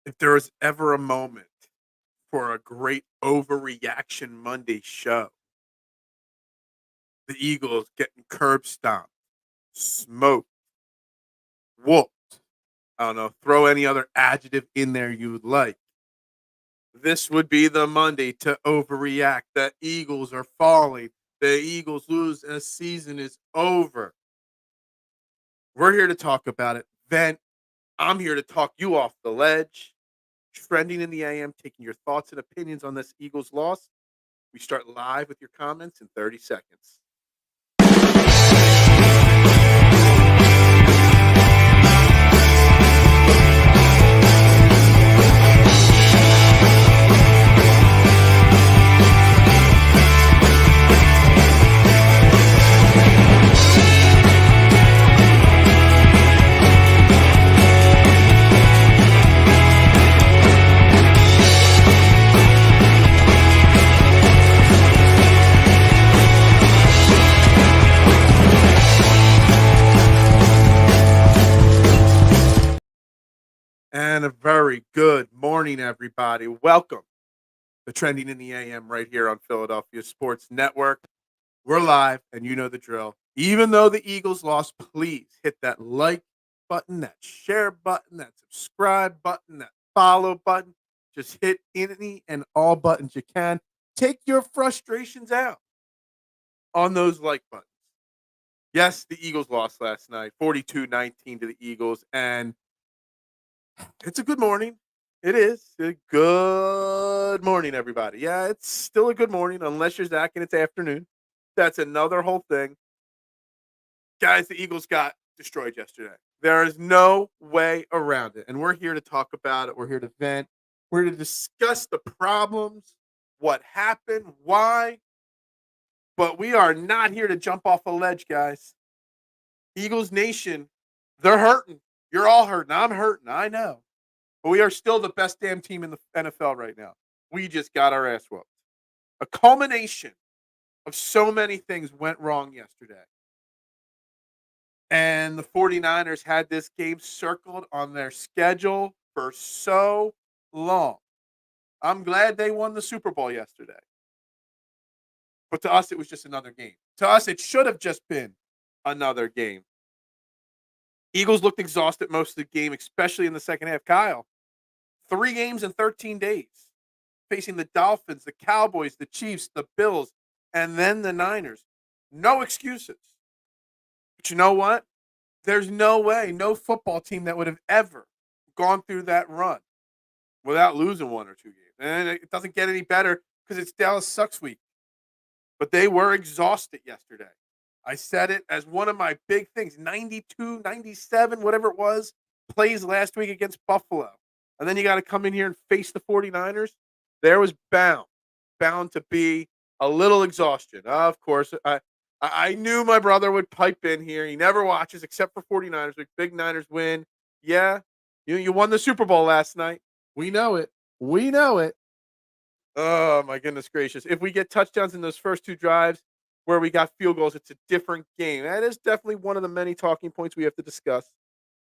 If there was ever a moment for a great overreaction Monday show, the Eagles getting curb stomped, smoked, whooped. I don't know, throw any other adjective in there you would like. This would be the Monday to overreact. The Eagles are falling. The Eagles lose and the season is over. We're here to talk about it. Then I'm here to talk you off the ledge. Trending in the AM, taking your thoughts and opinions on this Eagles loss. We start live with your comments in 30 seconds. And a very good morning, everybody. Welcome to Trending in the AM right here on Philadelphia Sports Network. We're live, and you know the drill. Even though the Eagles lost, please hit that like button, that share button, that subscribe button, that follow button. Just hit any and all buttons you can. Take your frustrations out on those like buttons. Yes, the Eagles lost last night, 42-19 to the Eagles, and it's a good morning. It is. A good morning, everybody. Yeah, it's still a good morning unless you're Zach and it's afternoon. That's another whole thing. Guys, the Eagles got destroyed yesterday. There is no way around it. And we're here to talk about it. We're here to vent. We're here to discuss the problems, what happened, why. But we are not here to jump off a ledge, guys. Eagles Nation, they're hurting. You're all hurting. I'm hurting. I know. But we are still the best damn team in the NFL right now. We just got our ass whooped. A culmination of so many things went wrong yesterday. And the 49ers had this game circled on their schedule for so long. I'm glad they won the Super Bowl yesterday. But to us, it was just another game. To us, it should have just been another game. Eagles looked exhausted most of the game, especially in the second half. Kyle, 3 games in 13 days, facing the Dolphins, the Cowboys, the Chiefs, the Bills, and then the Niners. No excuses. But you know what? There's no way, no football team that would have ever gone through that run without losing 1 or 2 games. And it doesn't get any better because it's Dallas sucks week. But they were exhausted yesterday. I said it as one of my big things, 92, 97, whatever it was, plays last week against Buffalo. And then you got to come in here and face the 49ers. There was bound to be a little exhaustion. Of course, I knew my brother would pipe in here. He never watches except for 49ers. Big Niners win. Yeah, you won the Super Bowl last night. We know it. We know it. Oh, my goodness gracious. If we get touchdowns in those first 2 drives, where we got field goals, it's a different game. That is definitely one of the many talking points we have to discuss.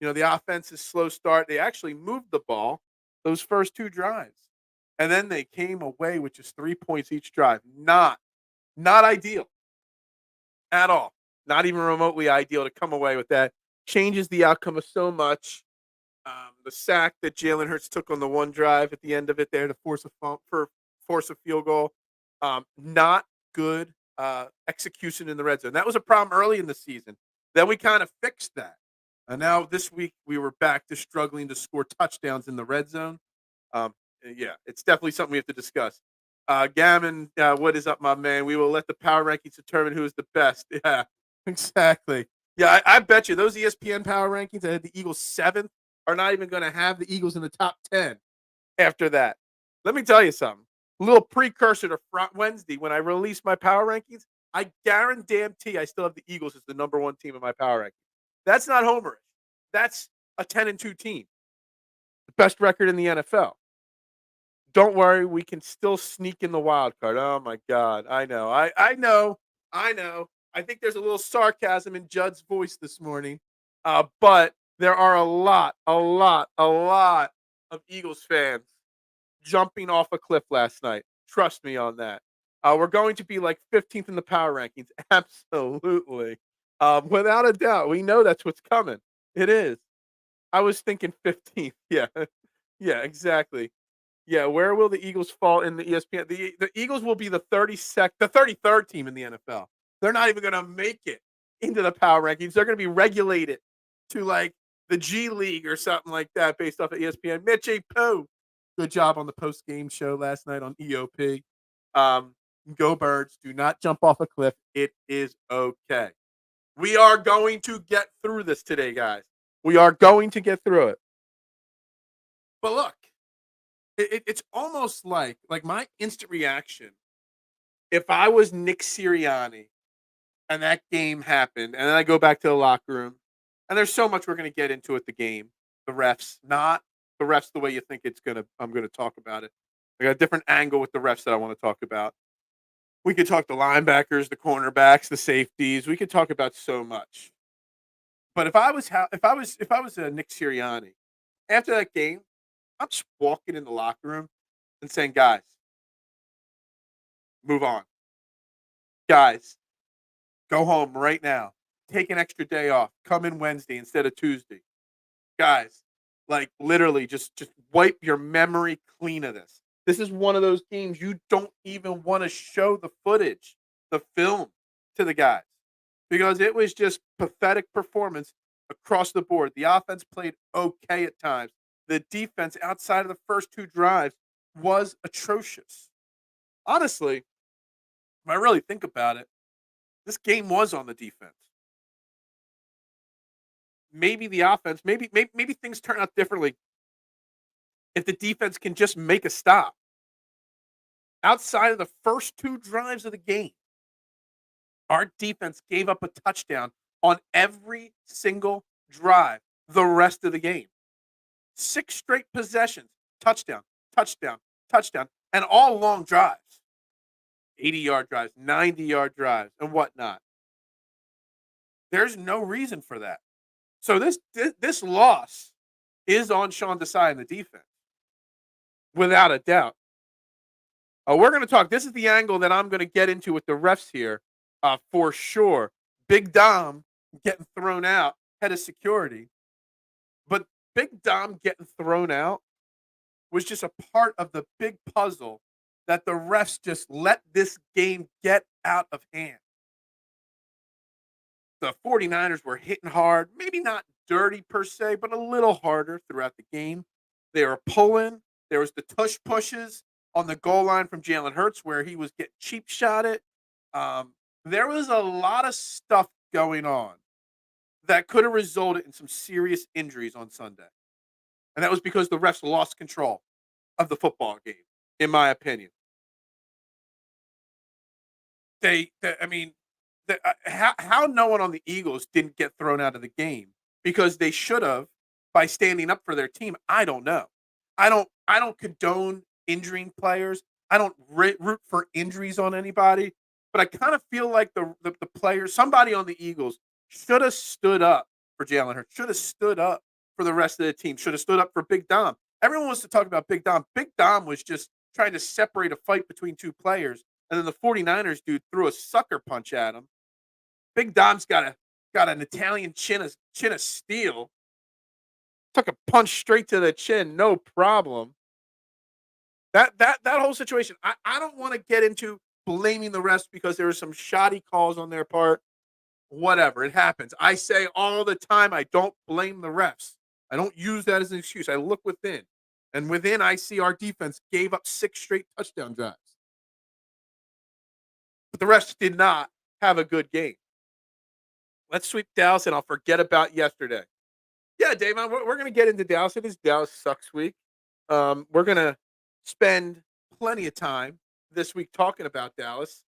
You know, the offense's slow start. They actually moved the ball those first 2 drives. And then they came away with just 3 points each drive. Not ideal at all. Not even remotely ideal to come away with that. Changes the outcome of so much. The sack that Jalen Hurts took on the one drive at the end of it there to force a field goal. Not good execution in the red zone. That was a problem early in the season. Then we kind of fixed that. And now this week we were back to struggling to score touchdowns in the red zone. Yeah, it's definitely something we have to discuss. Gammon, what is up, my man? We will let the power rankings determine who is the best. Yeah, exactly. Yeah, I bet you those ESPN power rankings that had the Eagles 7th are not even going to have the Eagles in the top 10 after that. Let me tell you something. A little precursor to Wednesday when I release my power rankings, I guarantee I still have the Eagles as the number 1 team in my power rankings. That's not homerish. That's a 10-2 team. The best record in the NFL. Don't worry, we can still sneak in the wild card. Oh my God. I know. I know. I think there's a little sarcasm in Judd's voice this morning. But there are a lot of Eagles fans jumping off a cliff last night. Trust me on that. We're going to be like 15th in the power rankings. Absolutely. Without a doubt. We know that's what's coming. It is. I was thinking 15th. Yeah. Yeah, exactly. Yeah, where will the Eagles fall in the ESPN? The Eagles will be the 33rd team in the NFL. They're not even gonna make it into the power rankings. They're gonna be regulated to like the G League or something like that based off of ESPN. Mitchie Pooh. Good job on the post game show last night on EOP. Um, Go Birds. Do not jump off a cliff. It is okay. We are going to get through this today, guys. We are going to get through it. But look, it's almost like my instant reaction if I was Nick Sirianni and that game happened, and then I go back to the locker room, and there's so much we're going to get into at the game. The refs, not the refs the way you think it's gonna. I'm going to talk about it. I got a different angle with the refs that I want to talk about. We could talk the linebackers, the cornerbacks, the safeties. We could talk about so much. But if I was a Nick Sirianni after that game, I'm just walking in the locker room and saying, guys, move on. Guys, go home right now. Take an extra day off. Come in Wednesday instead of Tuesday. Guys, like literally just wipe your memory clean of this. This is one of those games you don't even want to show the footage, the film to the guys because it was just pathetic performance across the board. The offense played okay at times. The defense outside of the first two drives was atrocious. Honestly, if I really think about it, this game was on the defense. Maybe the offense, maybe things turn out differently if the defense can just make a stop. Outside of the first two drives of the game, our defense gave up a touchdown on every single drive the rest of the game. 6 straight possessions, touchdown, touchdown, touchdown, and all long drives. 80-yard drives, 90-yard drives, and whatnot. There's no reason for that. So this loss is on Sean Desai and the defense, without a doubt. We're going to talk. This is the angle that I'm going to get into with the refs here, for sure. Big Dom getting thrown out, head of security, but Big Dom getting thrown out was just a part of the big puzzle that the refs just let this game get out of hand. The 49ers were hitting hard, maybe not dirty per se, but a little harder throughout the game. They were pulling. There was the tush pushes on the goal line from Jalen Hurts where he was getting cheap shotted. There was a lot of stuff going on that could have resulted in some serious injuries on Sunday. And that was because the refs lost control of the football game, in my opinion. I mean, how no one on the Eagles didn't get thrown out of the game because they should have by standing up for their team. I don't know. I don't condone injuring players. I don't root for injuries on anybody. But I kind of feel like the players, somebody on the Eagles, should have stood up for Jalen Hurts. Should have stood up for the rest of the team. Should have stood up for Big Dom. Everyone wants to talk about Big Dom. Big Dom was just trying to separate a fight between two players. And then the 49ers dude threw a sucker punch at him. Big Dom's got an Italian chin of steel. Took a punch straight to the chin, no problem. That whole situation, I don't want to get into blaming the refs because there were some shoddy calls on their part. Whatever, it happens. I say all the time, I don't blame the refs. I don't use that as an excuse. I look within. And within, I see our defense gave up 6 straight touchdown drives. But the refs did not have a good game. Let's sweep Dallas, and I'll forget about yesterday. Yeah, Dave, we're going to get into Dallas. It is Dallas Sucks Week. We're going to spend plenty of time this week talking about Dallas.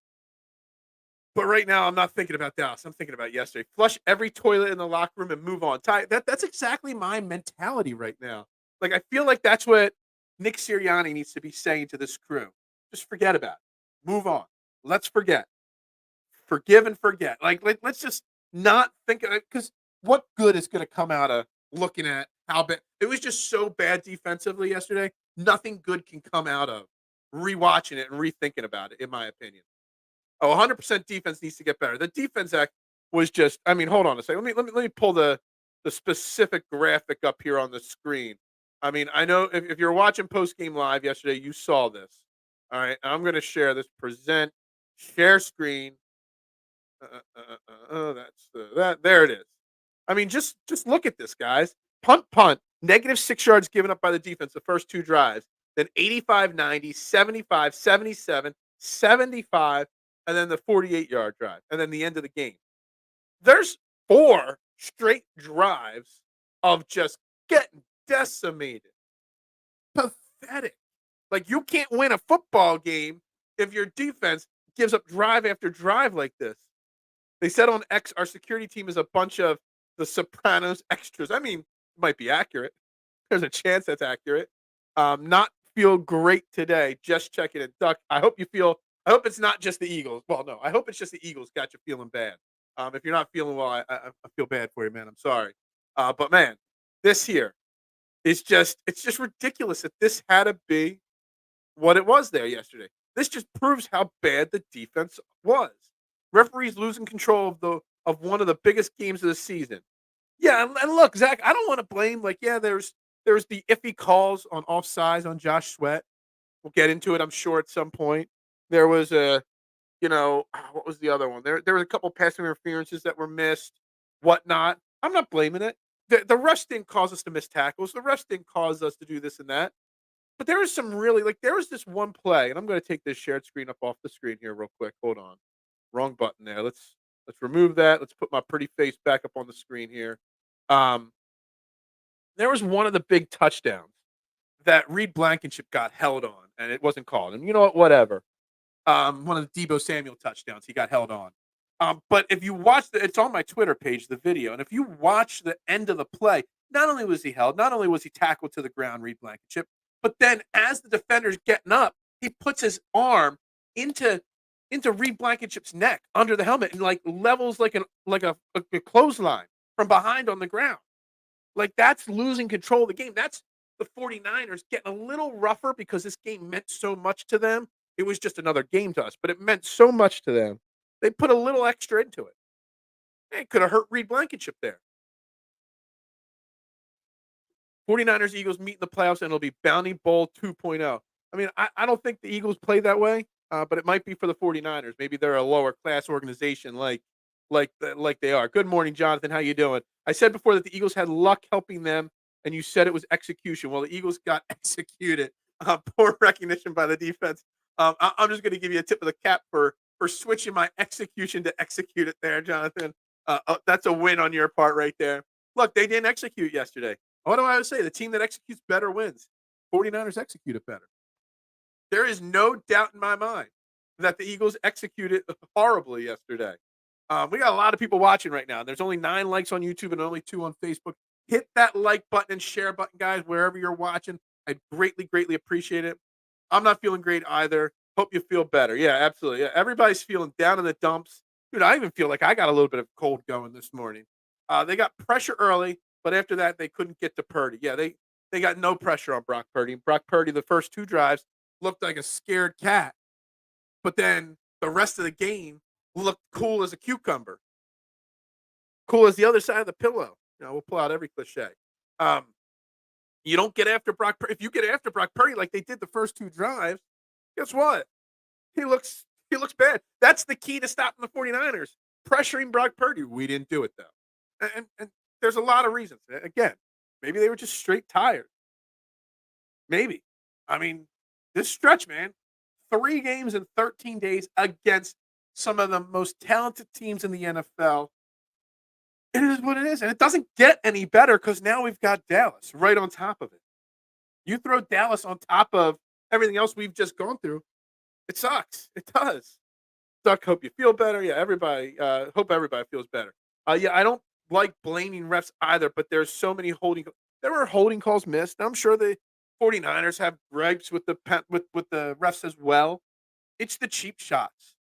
But right now, I'm not thinking about Dallas. I'm thinking about yesterday. Flush every toilet in the locker room and move on. Ty, that's exactly my mentality right now. Like, I feel like that's what Nick Sirianni needs to be saying to this crew. Just forget about it. Move on. Let's forget. Forgive and forget. Like let's just not think of it. Because what good is going to come out of looking at how bad it was just so bad defensively yesterday. Nothing good can come out of rewatching it and rethinking about it, in my opinion. Oh, 100% defense needs to get better. The defense act was just. I mean, hold on a second. Let me pull the specific graphic up here on the screen. I mean, I know if you're watching post game live yesterday, you saw this. All right, I'm going to share this. Present, share screen. That's that. There it is. I mean, just look at this, guys. Punt, -6 yards given up by the defense the first two drives. Then 85, 90, 75, 77, 75, and then the 48-yard drive, and then the end of the game. There's four straight drives of just getting decimated. Pathetic. Like you can't win a football game if your defense gives up drive after drive like this. They said on X, our security team is a bunch of the Sopranos extras. I mean, it might be accurate. There's a chance that's accurate. Not feel great today. Just checking it. Duck, I hope you feel, I hope it's not just the Eagles. Well, no, I hope it's just the Eagles got you feeling bad. If you're not feeling well, I feel bad for you, man. I'm sorry. But man, this here is just, it's just ridiculous that this had to be what it was there yesterday. This just proves how bad the defense was. Referees losing control of one of the biggest games of the season. Yeah, and look, Zach, I don't want to blame. Like, yeah, there's the iffy calls on offsides on Josh Sweat. We'll get into it, I'm sure, at some point. There was what was the other one? There was a couple passing interferences that were missed, whatnot. I'm not blaming it. The rush didn't cause us to miss tackles. The rush didn't cause us to do this and that. But there was some really like there was this one play, and I'm going to take this shared screen up off the screen here real quick. Hold on, wrong button there. Let's remove that. Let's put my pretty face back up on the screen here. Um, there was one of the big touchdowns that Reed Blankenship got held on, and it wasn't called. And you know what? Whatever. One of the Deebo Samuel touchdowns, he got held on. But if you watch it's on my Twitter page, the video, and if you watch the end of the play, not only was he held, not only was he tackled to the ground, Reed Blankenship, but then as the defender's getting up, he puts his arm into Reed Blankenship's neck under the helmet and like levels like a clothesline from behind on the ground. Like that's losing control of the game. That's the 49ers getting a little rougher because this game meant so much to them. It was just another game to us, but it meant so much to them. They put a little extra into it. It could have hurt Reed Blankenship there. 49ers Eagles meet in the playoffs, and it'll be Bounty Bowl 2.0. I mean, I don't think the Eagles play that way, but it might be for the 49ers. Maybe they're a lower class organization like they are. Good morning, Jonathan. How you doing? I said before that the Eagles had luck helping them, and you said it was execution. Well, the Eagles got executed. Poor recognition by the defense. I'm just going to give you a tip of the cap for switching my execution to execute it there, Jonathan. That's a win on your part right there. Look, they didn't execute yesterday. What do I always say? The team that executes better wins. 49ers executed better. There is no doubt in my mind that the Eagles executed horribly yesterday. We got a lot of people watching right now. There's only 9 likes on YouTube and only 2 on Facebook. Hit that like button and share button, guys, wherever you're watching. I'd greatly, greatly appreciate it. I'm not feeling great either. Hope you feel better. Yeah, absolutely. Yeah, everybody's feeling down in the dumps. Dude, I even feel like I got a little bit of cold going this morning. They got pressure early, but after that, they couldn't get to Purdy. Yeah, they got no pressure on Brock Purdy. Brock Purdy, the first 2 drives, looked like a scared cat. But then the rest of the game looked cool as a cucumber. Cool as the other side of the pillow. We'll pull out every cliche. Um, you don't get after Brock Purdy. If you get after Brock Purdy like they did the first 2 drives, guess what? He looks bad. That's the key to stopping the 49ers. Pressuring Brock Purdy. We didn't do it though. And there's a lot of reasons. Again, maybe they were just straight tired. Maybe. I mean, this stretch, man, 3 games in 13 days against some of the most talented teams in the NFL. It is what it is. And it doesn't get any better because now we've got Dallas right on top of it. You throw Dallas on top of everything else we've just gone through, it sucks. It does. Duck, hope you feel better. Yeah, everybody. Hope everybody feels better. Yeah, I don't like blaming refs either, but there's so many holding. There were holding calls missed. I'm sure the 49ers have gripes with with the refs as well. It's the cheap shots.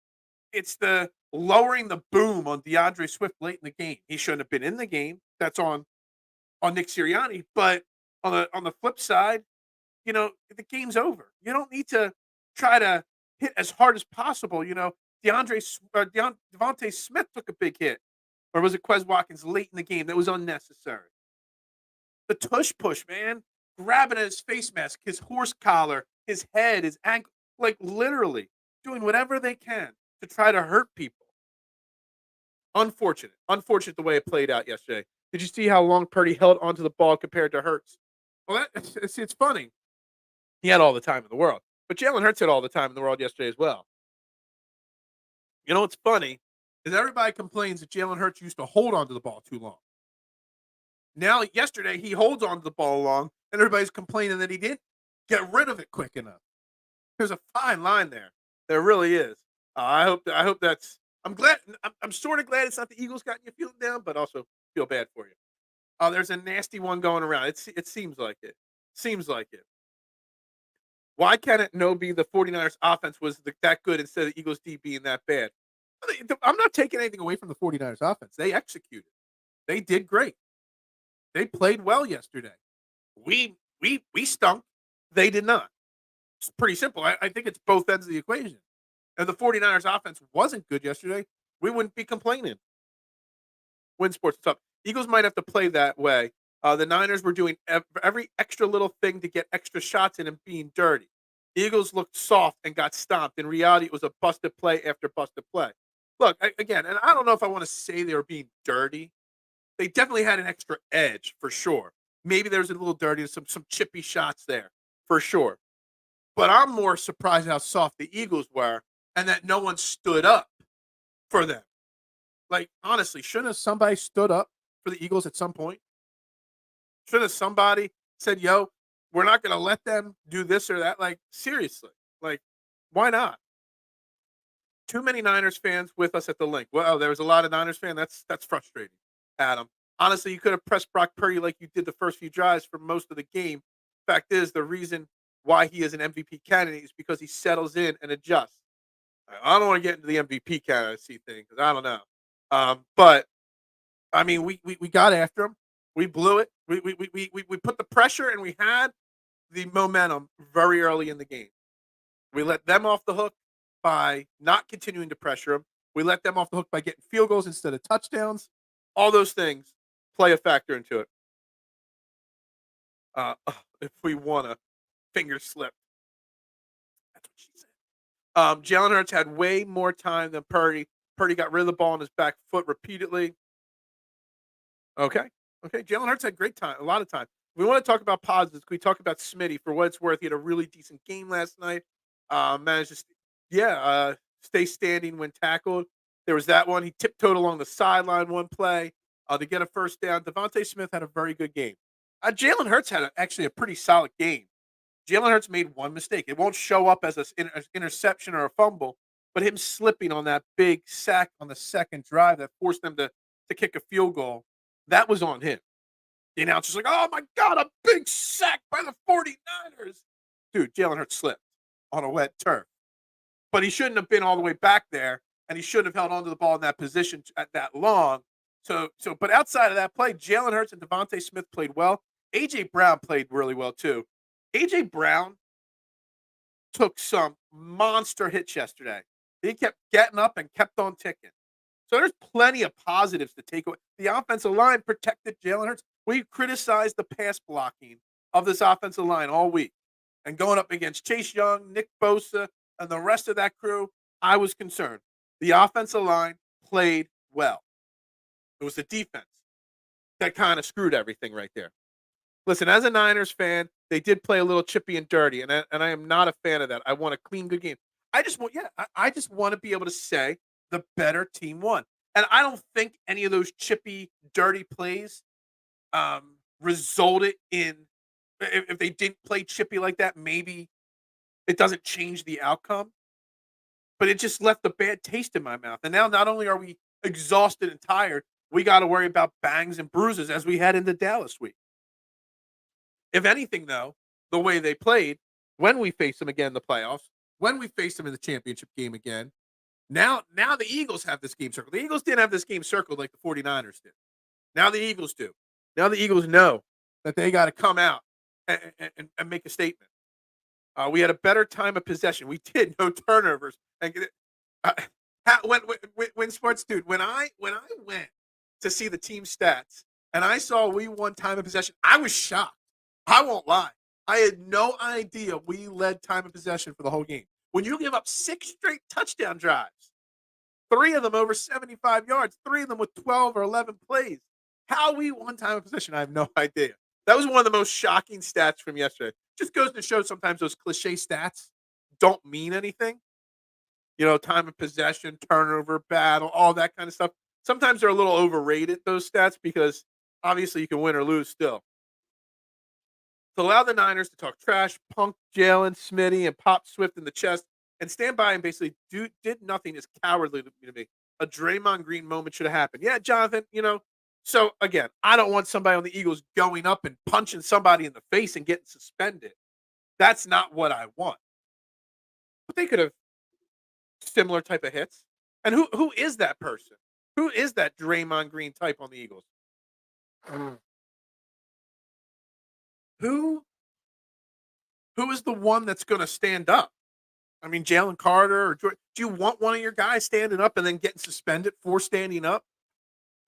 It's the lowering the boom on DeAndre Swift late in the game. He shouldn't have been in the game. That's on on Nick Sirianni. But on the flip side, the game's over. You don't need to try to hit as hard as possible. Devontae Smith took a big hit, or was it Quez Watkins late in the game that was unnecessary? The tush push, man, grabbing at his face mask, his horse collar, his head, his ankle, like literally doing whatever they can to try to hurt people. Unfortunate the way it played out yesterday. Did you see how long Purdy held onto the ball compared to Hurts? Well, it's funny. He had all the time in the world, but Jalen Hurts had all the time in the world yesterday as well. You know what's funny is everybody complains that Jalen Hurts used to hold on to the ball too long. Now, yesterday he holds on to the ball long, and everybody's complaining that he didn't get rid of it quick enough. There's a fine line there. There really is. I hope that's. I'm glad. I'm sort of glad it's not the Eagles got you feeling down, but also feel bad for you. There's a nasty one going around. It seems like it. Seems like it. Why can't it no be the 49ers offense was that good instead of Eagles D being that bad? I'm not taking anything away from the 49ers offense. They executed. They did great. They played well yesterday. We stunk. They did not. It's pretty simple. I think it's both ends of the equation. If the 49ers offense wasn't good yesterday, we wouldn't be complaining. Win sports is tough. Eagles might have to play that way. The Niners were doing every extra little thing to get extra shots in and being dirty. Eagles looked soft and got stomped. In reality, it was a busted play after busted play. Look, again, and I don't know if I want to say they were being dirty. They definitely had an extra edge for sure. Maybe there was a little dirty, some chippy shots there for sure. But I'm more surprised how soft the Eagles were and that no one stood up for them. Like, honestly, shouldn't somebody stood up for the Eagles at some point? Shouldn't somebody said, yo, we're not going to let them do this or that? Like, seriously. Like, why not? Too many Niners fans with us at the link. Well, there was a lot of Niners fans. That's frustrating, Adam. Honestly, you could have pressed Brock Purdy like you did the first few drives for most of the game. Fact is, the reason why he is an MVP candidate is because he settles in and adjusts. I don't want to get into the MVP candidacy thing because I don't know. But I mean, we got after him. We blew it. We put the pressure and we had the momentum very early in the game. We let them off the hook by not continuing to pressure them. We let them off the hook by getting field goals instead of touchdowns. All those things play a factor into it. If we want to finger slip. That's what she said. Jalen Hurts had way more time than Purdy. Purdy got rid of the ball on his back foot repeatedly. Okay. Jalen Hurts had great time, a lot of time. We want to talk about positives. Can we talk about Smitty for what it's worth? He had a really decent game last night. Managed to, stay standing when tackled. There was that one. He tiptoed along the sideline one play to get a first down. Devontae Smith had a very good game. Jalen Hurts had actually a pretty solid game. Jalen Hurts made one mistake. It won't show up as an interception or a fumble, but him slipping on that big sack on the second drive that forced them to kick a field goal, that was on him. The announcer's like, oh my God, a big sack by the 49ers. Dude, Jalen Hurts slipped on a wet turf. But he shouldn't have been all the way back there, and he shouldn't have held onto the ball in that position at that long. But outside of that play, Jalen Hurts and Devontae Smith played well. A.J. Brown played really well too. A.J. Brown took some monster hits yesterday. He kept getting up and kept on ticking. So there's plenty of positives to take away. The offensive line protected Jalen Hurts. We criticized the pass blocking of this offensive line all week. And going up against Chase Young, Nick Bosa, and the rest of that crew, I was concerned. The offensive line played well. It was the defense that kind of screwed everything right there. Listen, as a Niners fan, they did play a little chippy and dirty, and I am not a fan of that. I want a clean, good game. I just want to be able to say the better team won. And I don't think any of those chippy, dirty plays resulted in, if they didn't play chippy like that, maybe it doesn't change the outcome. But it just left a bad taste in my mouth. And now not only are we exhausted and tired, we got to worry about bangs and bruises as we head into Dallas week. If anything, though, the way they played, when we face them again in the playoffs, when we face them in the championship game again, now the Eagles have this game circled. The Eagles didn't have this game circled like the 49ers did. Now the Eagles do. Now the Eagles know that they got to come out and make a statement. We had a better time of possession. We did no turnovers. And uh, when sports dude, when I went to see the team stats and I saw we won time of possession, I was shocked. I won't lie. I had no idea we led time of possession for the whole game. When you give up 6 straight touchdown drives, 3 of them over 75 yards, 3 of them with 12 or 11 plays. How we won time of possession, I have no idea. That was one of the most shocking stats from yesterday. Just goes to show sometimes those cliche stats don't mean anything. Time of possession, turnover, battle, all that kind of stuff. Sometimes they're a little overrated, those stats, because obviously you can win or lose still. To allow the Niners to talk trash, punk Jalen, Smitty, and pop Swift in the chest, and stand by and basically did nothing is cowardly to me. A Draymond Green moment should have happened. Yeah, Jonathan, So, again, I don't want somebody on the Eagles going up and punching somebody in the face and getting suspended. That's not what I want. But they could have similar type of hits. And who is that person? Who is that Draymond Green type on the Eagles? Who is the one that's going to stand up? I mean, Jalen Carter or do you want one of your guys standing up and then getting suspended for standing up?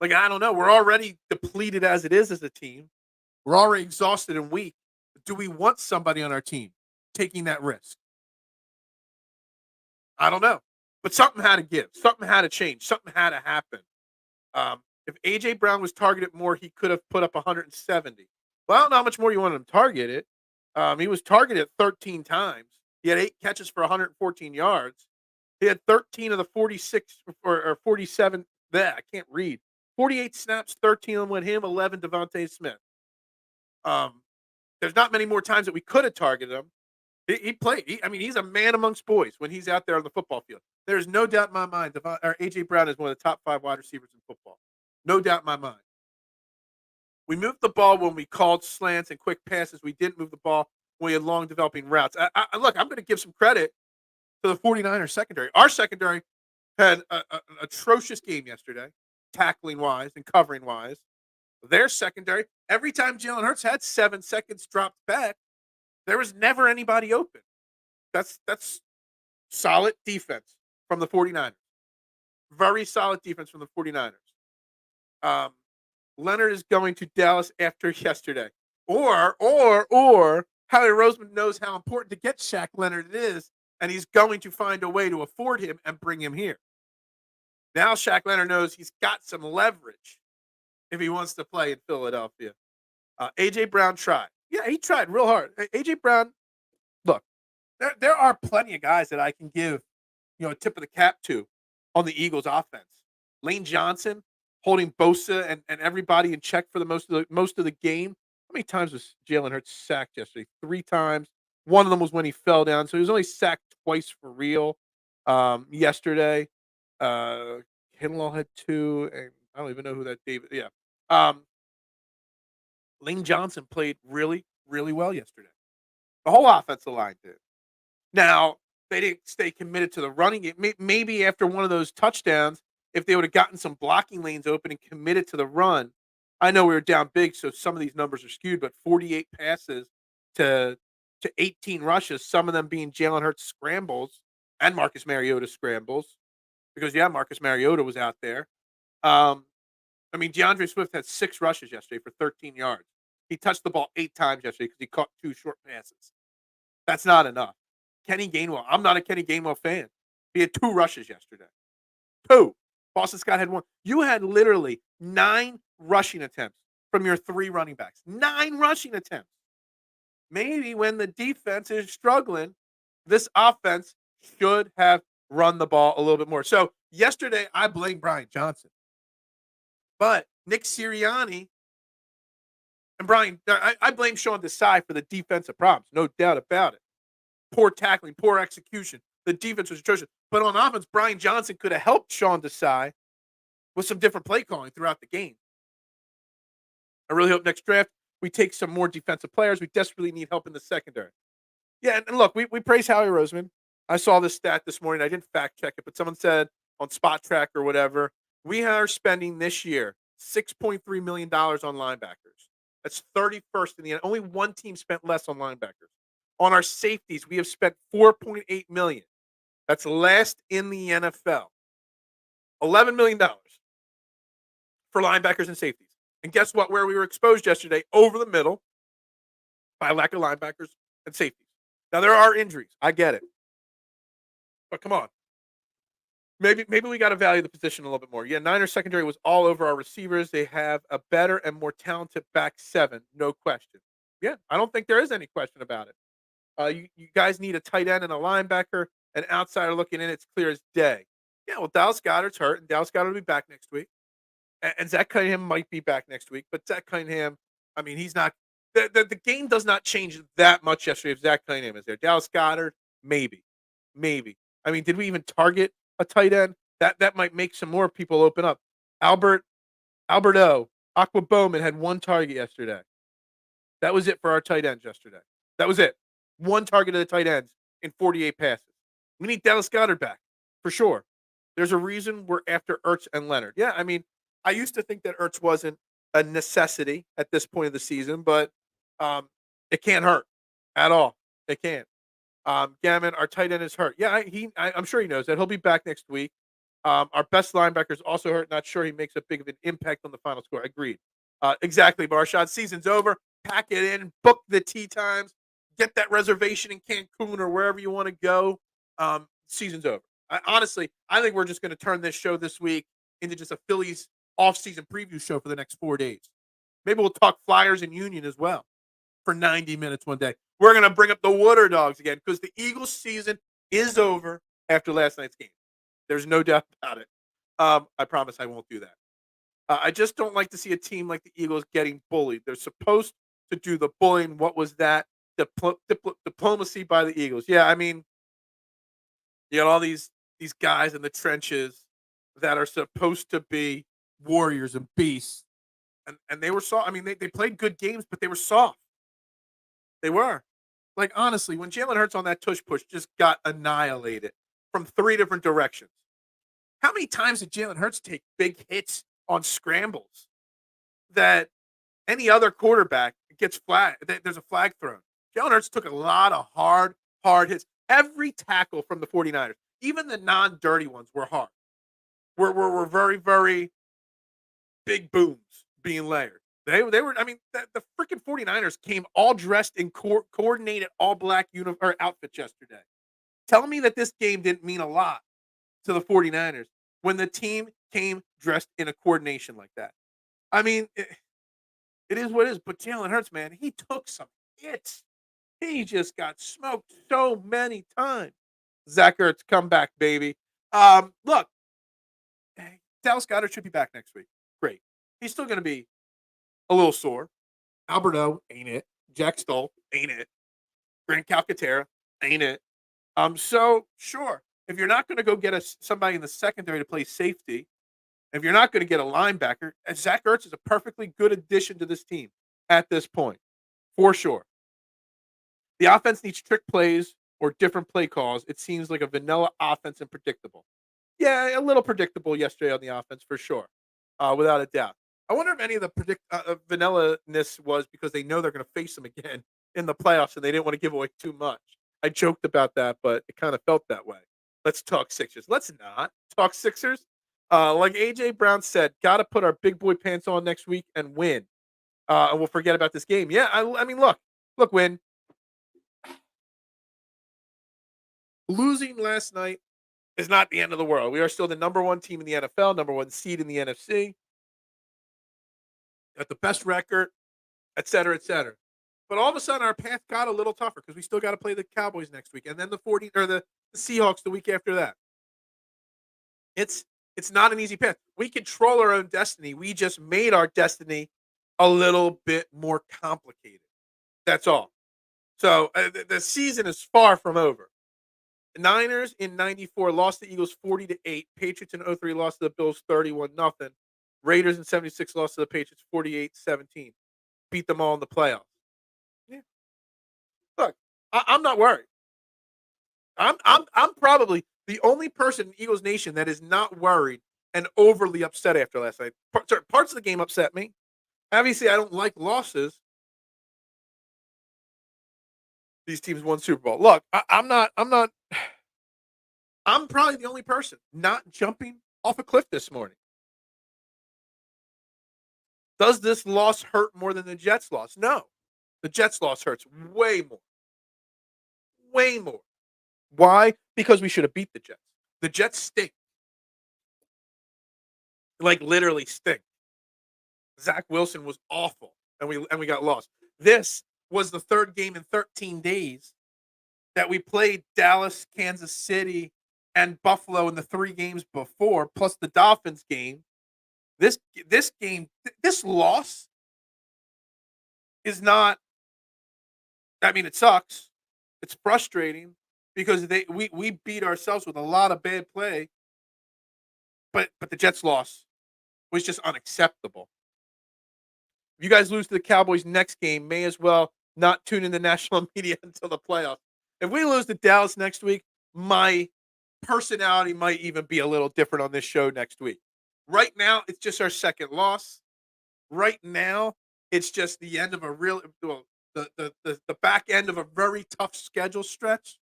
Like, I don't know. We're already depleted as it is as a team. We're already exhausted and weak. Do we want somebody on our team taking that risk? I don't know. But something had to give. Something had to change. Something had to happen. If A.J. Brown was targeted more, he could have put up 170. Well, I don't know how much more you want him targeted. He was targeted 13 times. He had 8 catches for 114 yards. He had 13 of the 46 or 47. I can't read. 48 snaps, 13 of them went him, 11 Devontae Smith. There's not many more times that we could have targeted him. He played. He's a man amongst boys when he's out there on the football field. There's no doubt in my mind A.J. Brown is one of the top 5 wide receivers in football. No doubt in my mind. We moved the ball when we called slants and quick passes. We didn't move the ball when we had long developing routes. Look, I'm going to give some credit to the 49ers secondary. Our secondary had an atrocious game yesterday, tackling-wise and covering-wise. Their secondary, every time Jalen Hurts had 7 seconds dropped back, there was never anybody open. That's solid defense from the 49ers. Very solid defense from the 49ers. Leonard is going to Dallas after yesterday. Or Howie Roseman knows how important to get Shaq Leonard it is, and he's going to find a way to afford him and bring him here. Now Shaq Leonard knows he's got some leverage if he wants to play in Philadelphia. A.J. Brown tried. Yeah, he tried real hard. A.J. Brown, look, there are plenty of guys that I can give, a tip of the cap to on the Eagles offense. Lane Johnson holding Bosa and everybody in check for the most of the game. How many times was Jalen Hurts sacked yesterday? 3 times. One of them was when he fell down, so he was only sacked twice for real. Yesterday, Kinlaw had 2, and I don't even know who that David. Yeah, Lane Johnson played really, really well yesterday. The whole offensive line did. Now, they didn't stay committed to the running game. Maybe after one of those touchdowns, if they would have gotten some blocking lanes open and committed to the run, I know we were down big, so some of these numbers are skewed, but 48 passes to 18 rushes, some of them being Jalen Hurts scrambles and Marcus Mariota scrambles, because, yeah, Marcus Mariota was out there. DeAndre Swift had 6 rushes yesterday for 13 yards. He touched the ball 8 times yesterday because he caught 2 short passes. That's not enough. Kenny Gainwell, I'm not a Kenny Gainwell fan. He had 2 rushes yesterday. 2. Boston Scott had 1. You had literally 9 rushing attempts from your 3 running backs. 9 rushing attempts. Maybe when the defense is struggling, this offense should have run the ball a little bit more. So yesterday, I blame Brian Johnson. But Nick Sirianni and Brian, I blame Sean Desai for the defensive problems. No doubt about it. Poor tackling, poor execution. The defense was atrocious. But on offense, Brian Johnson could have helped Sean Desai with some different play calling throughout the game. I really hope next draft we take some more defensive players. We desperately need help in the secondary. Yeah, and look, we praise Howie Roseman. I saw this stat this morning. I didn't fact check it, but someone said on Spot Track or whatever, we are spending this year $6.3 million on linebackers. That's 31st in the only one team spent less on linebackers. On our safeties, we have spent 4.8 million. That's last in the NFL. $11 million for linebackers and safeties. And guess what? Where we were exposed yesterday, over the middle, by lack of linebackers and safeties. Now there are injuries. I get it. But come on. Maybe we got to value the position a little bit more. Yeah, Niners secondary was all over our receivers. They have a better and more talented back seven, no question. Yeah, I don't think there is any question about it. You guys need a tight end and a linebacker. An outsider looking in, it's clear as day. Yeah, well, Dallas Goedert's hurt, and Dallas Goedert will be back next week. And Zach Cunningham might be back next week, but Zach Cunningham, I mean, he's not. The game does not change that much yesterday if Zach Cunningham is there. Dallas Goedert, maybe. I mean, did we even target a tight end? That might make some more people open up. Alberto, Aqua Bowman had one target yesterday. That was it for our tight ends yesterday. That was it. One target of the tight ends in 48 passes. We need Dallas Goedert back, for sure. There's a reason we're after Ertz and Leonard. Yeah, I mean, I used to think that Ertz wasn't a necessity at this point of the season, but it can't hurt at all. It can't. Gammon, our tight end is hurt. Yeah, I'm sure he knows that. He'll be back next week. Our best linebacker is also hurt. Not sure he makes a big of an impact on the final score. Agreed. Exactly, Marshad. Season's over. Pack it in. Book the tee times. Get that reservation in Cancun or wherever you want to go. Season's over. Honestly, I think we're just going to turn this show this week into just a Phillies off-season preview show for the next 4 days. Maybe we'll talk Flyers and Union as well for 90 minutes one day. We're going to bring up the Water Dogs again because the Eagles season is over after last night's game. There's no doubt about it. I promise I won't do that. I just don't like to see a team like the Eagles getting bullied. They're supposed to do the bullying. What was that? Diplomacy by the Eagles. Yeah, I mean, you got all these guys in the trenches that are supposed to be warriors and beasts. And they were soft. I mean, they played good games, but they were soft. They were. Like, honestly, when Jalen Hurts on that tush push just got annihilated from 3 different directions. How many times did Jalen Hurts take big hits on scrambles that any other quarterback gets flag? There's a flag thrown. Jalen Hurts took a lot of hard hits. Every tackle from the 49ers, even the non-dirty ones, were hard. Were very, very big booms being layered. They were, I mean, the freaking 49ers came all dressed in coordinated all black outfits yesterday. Tell me that this game didn't mean a lot to the 49ers when the team came dressed in a coordination like that. I mean, it is what it is, but Jalen Hurts, man, he took some hits. He just got smoked so many times. Zach Ertz, come back, baby. Look, Dallas Goedert should be back next week. Great. He's still going to be a little sore. Alberto, ain't it. Jack Stoll, ain't it. Grant Calcaterra, ain't it. So, sure, if you're not going to go get somebody in the secondary to play safety, if you're not going to get a linebacker, Zach Ertz is a perfectly good addition to this team at this point, for sure. The offense needs trick plays or different play calls. It seems like a vanilla offense and predictable. Yeah, a little predictable yesterday on the offense, for sure, without a doubt. I wonder if any of the vanilla-ness was because they know they're going to face them again in the playoffs and they didn't want to give away too much. I joked about that, but it kind of felt that way. Let's talk Sixers. Let's not talk Sixers. Like A.J. Brown said, got to put our big boy pants on next week and win. And we'll forget about this game. Yeah, I mean, look, Win. Losing last night is not the end of the world. We are still the number 1 team in the NFL, number 1 seed in the NFC. Got the best record, et cetera, et cetera. But all of a sudden, our path got a little tougher because we still got to play the Cowboys next week, and then the Seahawks the week after that. It's not an easy path. We control our own destiny. We just made our destiny a little bit more complicated. That's all. So the season is far from over. The Niners in 94 lost the Eagles 40-8. Patriots in 03 lost to the Bills 31-0. Raiders in 76 lost to the Patriots 48-17. Beat them all in the playoffs. Yeah. Look, I'm not worried. I'm probably the only person in Eagles Nation that is not worried and overly upset after last night. Certain parts of the game upset me. Obviously, I don't like losses. These teams won Super Bowl. Look, I'm not. I'm not. I'm probably the only person not jumping off a cliff this morning. Does this loss hurt more than the Jets loss? No. The Jets loss hurts way more. Way more. Why? Because we should have beat the Jets. The Jets stink. Like literally stink. Zach Wilson was awful, and we got lost. This was the third game in 13 days that we played Dallas, Kansas City, and Buffalo in the 3 games before, plus the Dolphins game. This game, this loss is not. I mean, it sucks. It's frustrating because we beat ourselves with a lot of bad play, but the Jets loss was just unacceptable. If you guys lose to the Cowboys next game, may as well not tune in the national media until the playoffs. If we lose to Dallas next week, my personality might even be a little different on this show next week. Right now, it's just our second loss. Right now, it's just the end of a real well, the back end of a very tough schedule stretch.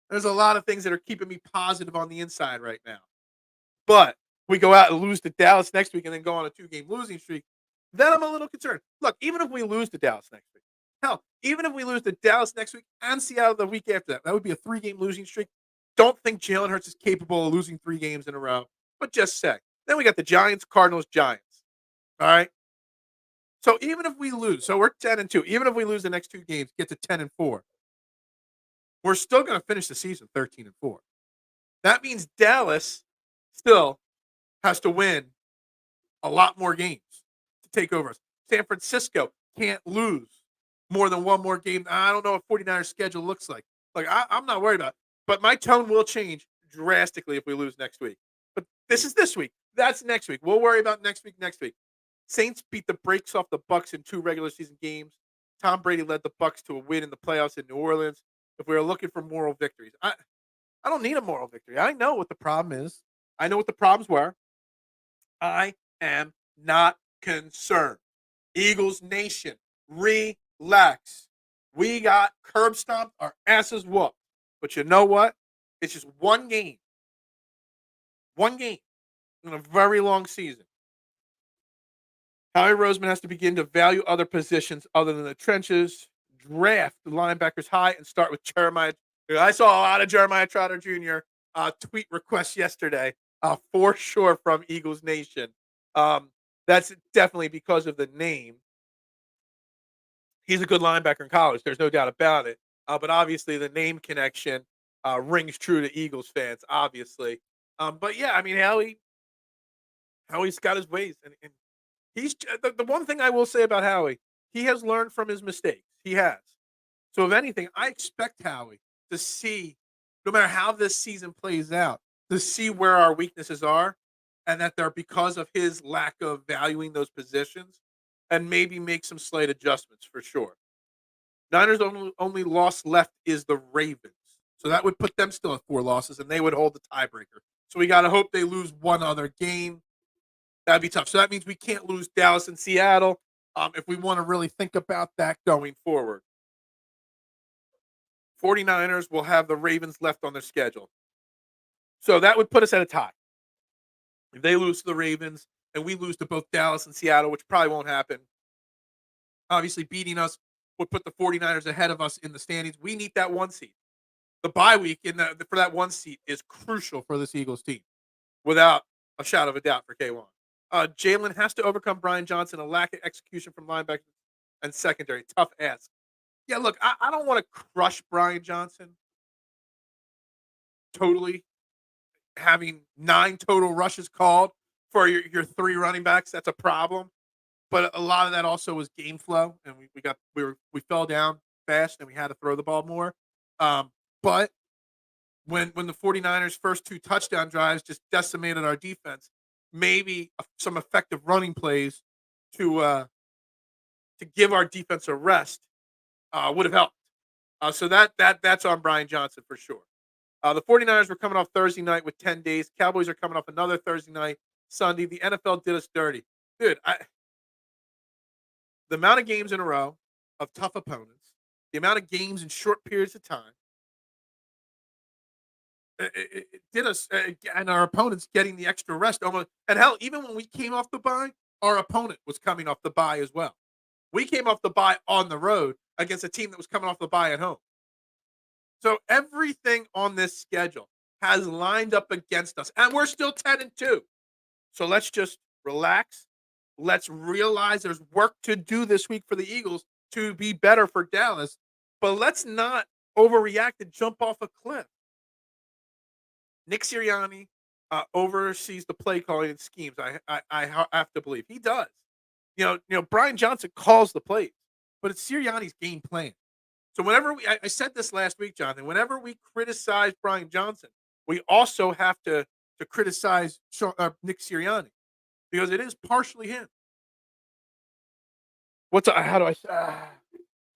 There's a lot of things that are keeping me positive on the inside right now. But we go out and lose to Dallas next week and then go on a 2-game losing streak, then I'm a little concerned. Look, even if we lose to Dallas next week, hell, even if we lose to Dallas next week and Seattle the week after that, that would be a 3-game losing streak. Don't think Jalen Hurts is capable of losing 3 games in a row, but just say. Then we got the Giants, Cardinals, Giants. All right. So even if we lose, so we're 10-2. Even if we lose the next 2 games, get to 10-4, we're still going to finish the season 13-4. That means Dallas still has to win a lot more games to take over us. San Francisco can't lose more than one more game. I don't know what 49ers schedule looks like. I'm not worried about it. But my tone will change drastically if we lose next week. But this is this week. That's next week. We'll worry about next week. Saints beat the brakes off the Bucks in 2 regular season games. Tom Brady led the Bucks to a win in the playoffs in New Orleans. If we were looking for moral victories, I don't need a moral victory. I know what the problem is. I know what the problems were. I am not concerned. Eagles Nation, relax. We got curb stomped, our asses whooped. But you know what? It's just one game. One game in a very long season. Howie Roseman has to begin to value other positions other than the trenches, draft the linebackers high, and start with Jeremiah. I saw a lot of Jeremiah Trotter Jr. Tweet requests yesterday, for sure from Eagles Nation. That's definitely because of the name. He's a good linebacker in college. There's no doubt about it. But obviously, the name connection rings true to Eagles fans, obviously. But yeah, I mean, Howie's got his ways, and he's the one thing I will say about Howie. He has learned from his mistakes. He has. So if anything, I expect Howie to see, no matter how this season plays out, to see where our weaknesses are, and that they're because of his lack of valuing those positions, and maybe make some slight adjustments for sure. Niners' only loss left is the Ravens. So that would put them still at 4 losses, and they would hold the tiebreaker. So we got to hope they lose one other game. That'd be tough. So that means we can't lose Dallas and Seattle if we want to really think about that going forward. 49ers will have the Ravens left on their schedule. So that would put us at a tie. If they lose to the Ravens and we lose to both Dallas and Seattle, which probably won't happen, obviously beating us would put the 49ers ahead of us in the standings. We need that 1 seed. The bye week for that 1 seed is crucial for this Eagles team, without a shadow of a doubt for K1. Jalen has to overcome Brian Johnson, a lack of execution from linebackers and secondary. Tough ask. Yeah, look, I don't want to crush Brian Johnson totally. Having 9 total rushes called for your 3 running backs, that's a problem. But a lot of that also was game flow, and we fell down fast, and we had to throw the ball more. But when the 49ers' first 2 touchdown drives just decimated our defense, maybe some effective running plays to give our defense a rest would have helped. So that's on Brian Johnson for sure. The 49ers were coming off Thursday night with 10 days. Cowboys are coming off another Thursday night, Sunday. The NFL did us dirty. Dude, the amount of games in a row of tough opponents, the amount of games in short periods of time, it did us, and our opponents getting the extra rest almost. And hell, even when we came off the bye, our opponent was coming off the bye as well. We came off the bye on the road against a team that was coming off the bye at home. So everything on this schedule has lined up against us, and we're still 10-2. So let's just relax. Let's realize there's work to do this week for the Eagles to be better for Dallas, but let's not overreact and jump off a cliff. Nick Sirianni oversees the play calling and schemes. I have to believe he does. Brian Johnson calls the plays, but it's Sirianni's game plan. So whenever I said this last week, Jonathan, whenever we criticize Brian Johnson, we also have to criticize Nick Sirianni because it is partially him. How do I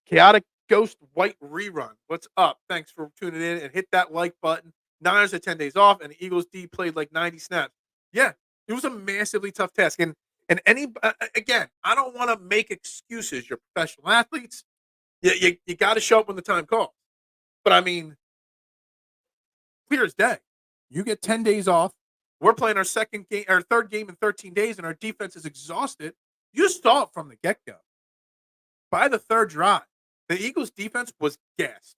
chaotic ghost white rerun? What's up? Thanks for tuning in and hit that like button. Niners had 10 days off, and the Eagles D played like 90 snaps. Yeah, it was a massively tough task. And again, I don't want to make excuses. You're professional athletes. You got to show up when the time calls. But I mean, clear as day. You get 10 days off. We're playing our third game in 13 days, and our defense is exhausted. You saw it from the get-go. By the third drive, the Eagles' defense was gassed.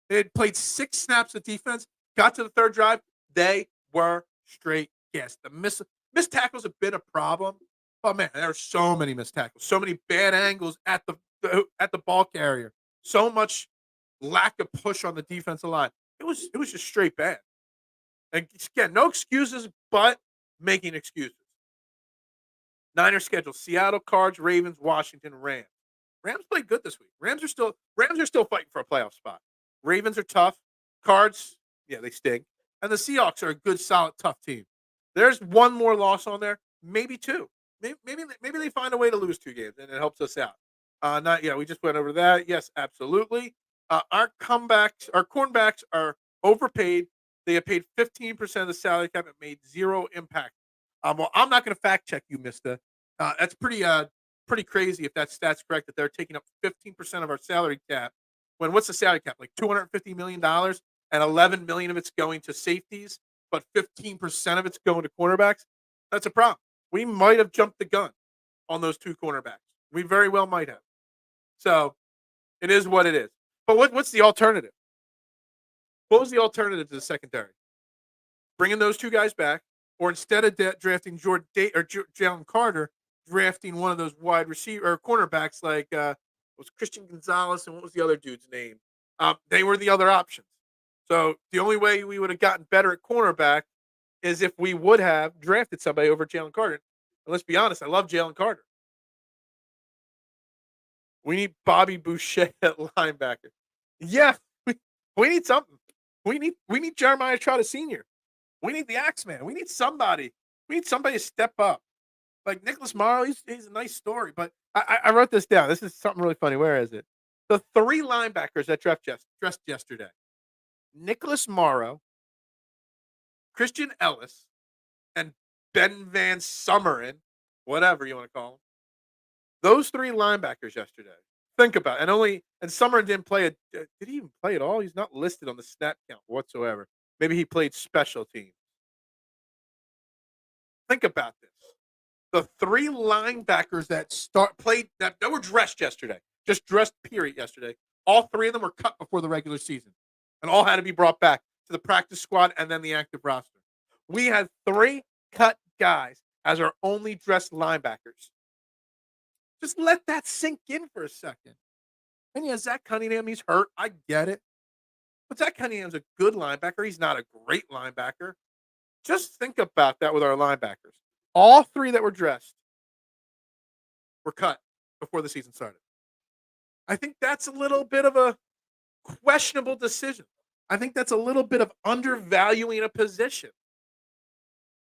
They had played 6 snaps of defense, got to the third drive, they were straight gassed. The missed tackles have been a problem. Oh, man, there are so many missed tackles, so many bad angles at the ball carrier, so much lack of push on the defensive line. It was just straight bad. And again, no excuses, but making excuses. Niners schedule: Seattle, Cards, Ravens, Washington, Rams. Rams played good this week. Rams are still fighting for a playoff spot. Ravens are tough. Cards, yeah, they stink. And the Seahawks are a good, solid, tough team. There's one more loss on there, maybe 2. Maybe they find a way to lose 2 games, and it helps us out. We just went over that. Yes, absolutely. Our cornerbacks are overpaid. They have paid 15% of the salary cap. It made 0 impact. Well, I'm not going to fact check you, Mister. That's pretty crazy if that stat's correct, that they're taking up 15% of our salary cap. What's the salary cap? Like $250 million, and $11 million of it's going to safeties, but 15% of it's going to cornerbacks. That's a problem. We might have jumped the gun on those 2 cornerbacks. We very well might have. So it is what it is. But what's the alternative? What was the alternative to the secondary? Bringing those 2 guys back, or instead of drafting Jalen Carter, drafting one of those wide receiver or cornerbacks like was Christian Gonzalez, and what was the other dude's name? They were the other options. So the only way we would have gotten better at cornerback is if we would have drafted somebody over Jalen Carter. And let's be honest, I love Jalen Carter. We need Bobby Boucher at linebacker. Yeah, we need something. We need Jeremiah Trotter Sr. We need the Axeman. We need somebody. We need somebody to step up. Like Nicholas Morrow, he's a nice story, but I wrote this down. This is something really funny. Where is it? The 3 linebackers that dressed yesterday: Nicholas Morrow, Christian Ellis, and Ben Van Summeren, whatever you want to call him. Those 3 linebackers yesterday. Think about it. And Summeren didn't play it. Did he even play at all? He's not listed on the snap count whatsoever. Maybe he played special teams. Think about this. The 3 linebackers that were dressed yesterday, just dressed period yesterday, all 3 of them were cut before the regular season and all had to be brought back to the practice squad and then the active roster. We had 3 cut guys as our only dressed linebackers. Just let that sink in for a second. And yeah, Zach Cunningham, he's hurt. I get it. But Zach Cunningham's a good linebacker. He's not a great linebacker. Just think about that with our linebackers. All 3 that were dressed were cut before the season started. I think that's a little bit of a questionable decision. I think that's a little bit of undervaluing a position.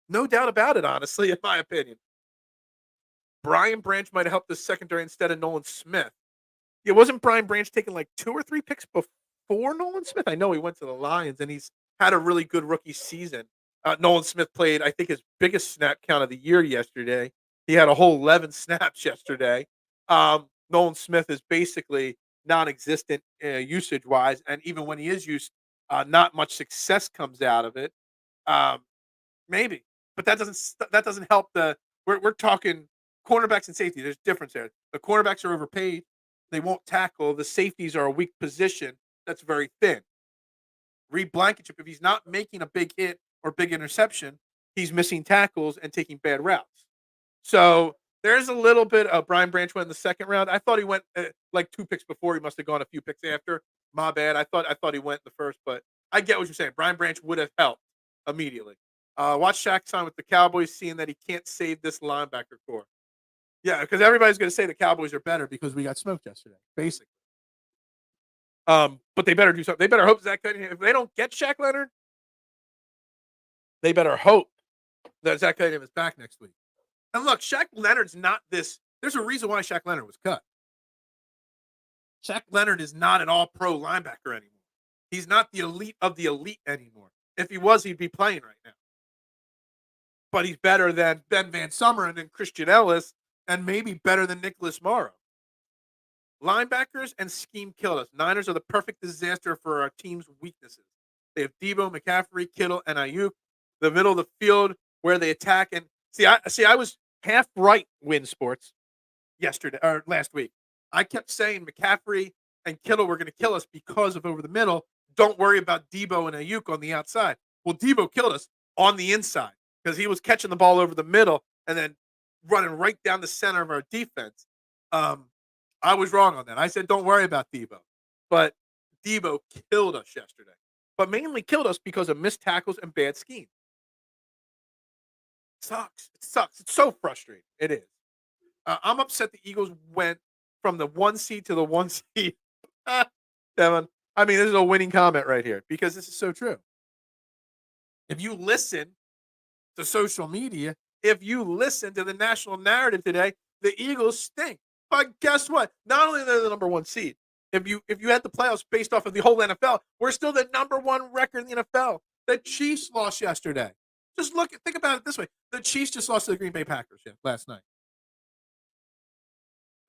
No doubt about it, honestly, in my opinion. Brian Branch might have helped the secondary instead of Nolan Smith. It wasn't Brian Branch taking like 2 or 3 picks before Nolan Smith. I know he went to the Lions and he's had a really good rookie season. Nolan Smith played, I think, his biggest snap count of the year yesterday. He had a whole 11 snaps yesterday. Nolan Smith is basically non-existent usage wise, and even when he is used, not much success comes out of it. Um, Maybe, but that doesn't help the. We're talking cornerbacks and safety. There's difference there. The cornerbacks are overpaid. They won't tackle. The safeties are a weak position that's very thin. Reed Blankenship, if he's not making a big hit or big interception, he's missing tackles and taking bad routes. So there's a little bit of Brian Branch went in the second round. I thought he went like 2 picks before. He must have gone a few picks after. My bad. I thought he went the first, but I get what you're saying. Brian Branch would have helped immediately. Watch Shaq sign with the Cowboys, seeing that he can't save this linebacker core. Yeah, because everybody's going to say the Cowboys are better because we got smoked yesterday, basically. But they better do something. They better hope Zach Cunningham. If they don't get Shaq Leonard, they better hope that Zach Cunningham is back next week. And look, Shaq Leonard's not this. There's a reason why Shaq Leonard was cut. Shaq Leonard is not an all-pro linebacker anymore. He's not the elite of the elite anymore. If he was, he'd be playing right now. But he's better than Ben Van Sumeren and Christian Ellis, and maybe better than Nicholas Morrow. Linebackers and scheme killed us. Niners are the perfect disaster for our team's weaknesses. They have Deebo, McCaffrey, Kittle, and Ayuk. The middle of the field where they attack. And I was half right, Win Sports, yesterday or last week. I kept saying McCaffrey and Kittle were going to kill us because of over the middle. Don't worry about Deebo and Ayuk on the outside. Well, Deebo killed us on the inside because he was catching the ball over the middle and then running right down the center of our defense. I was wrong on that. I said, don't worry about Deebo. But Deebo killed us yesterday. But mainly killed us because of missed tackles and bad scheme. Sucks. It sucks. It's so frustrating. It is. I'm upset the Eagles went from the 1 seed to the 1 seed. Devin, I mean, this is a winning comment right here because this is so true. If you listen to social media, if you listen to the national narrative today, the Eagles stink. But guess what? Not only are they the number 1 seed, if you had the playoffs based off of the whole NFL, we're still the number 1 record in the NFL. The Chiefs lost yesterday. Just think about it this way. The Chiefs just lost to the Green Bay Packers last night.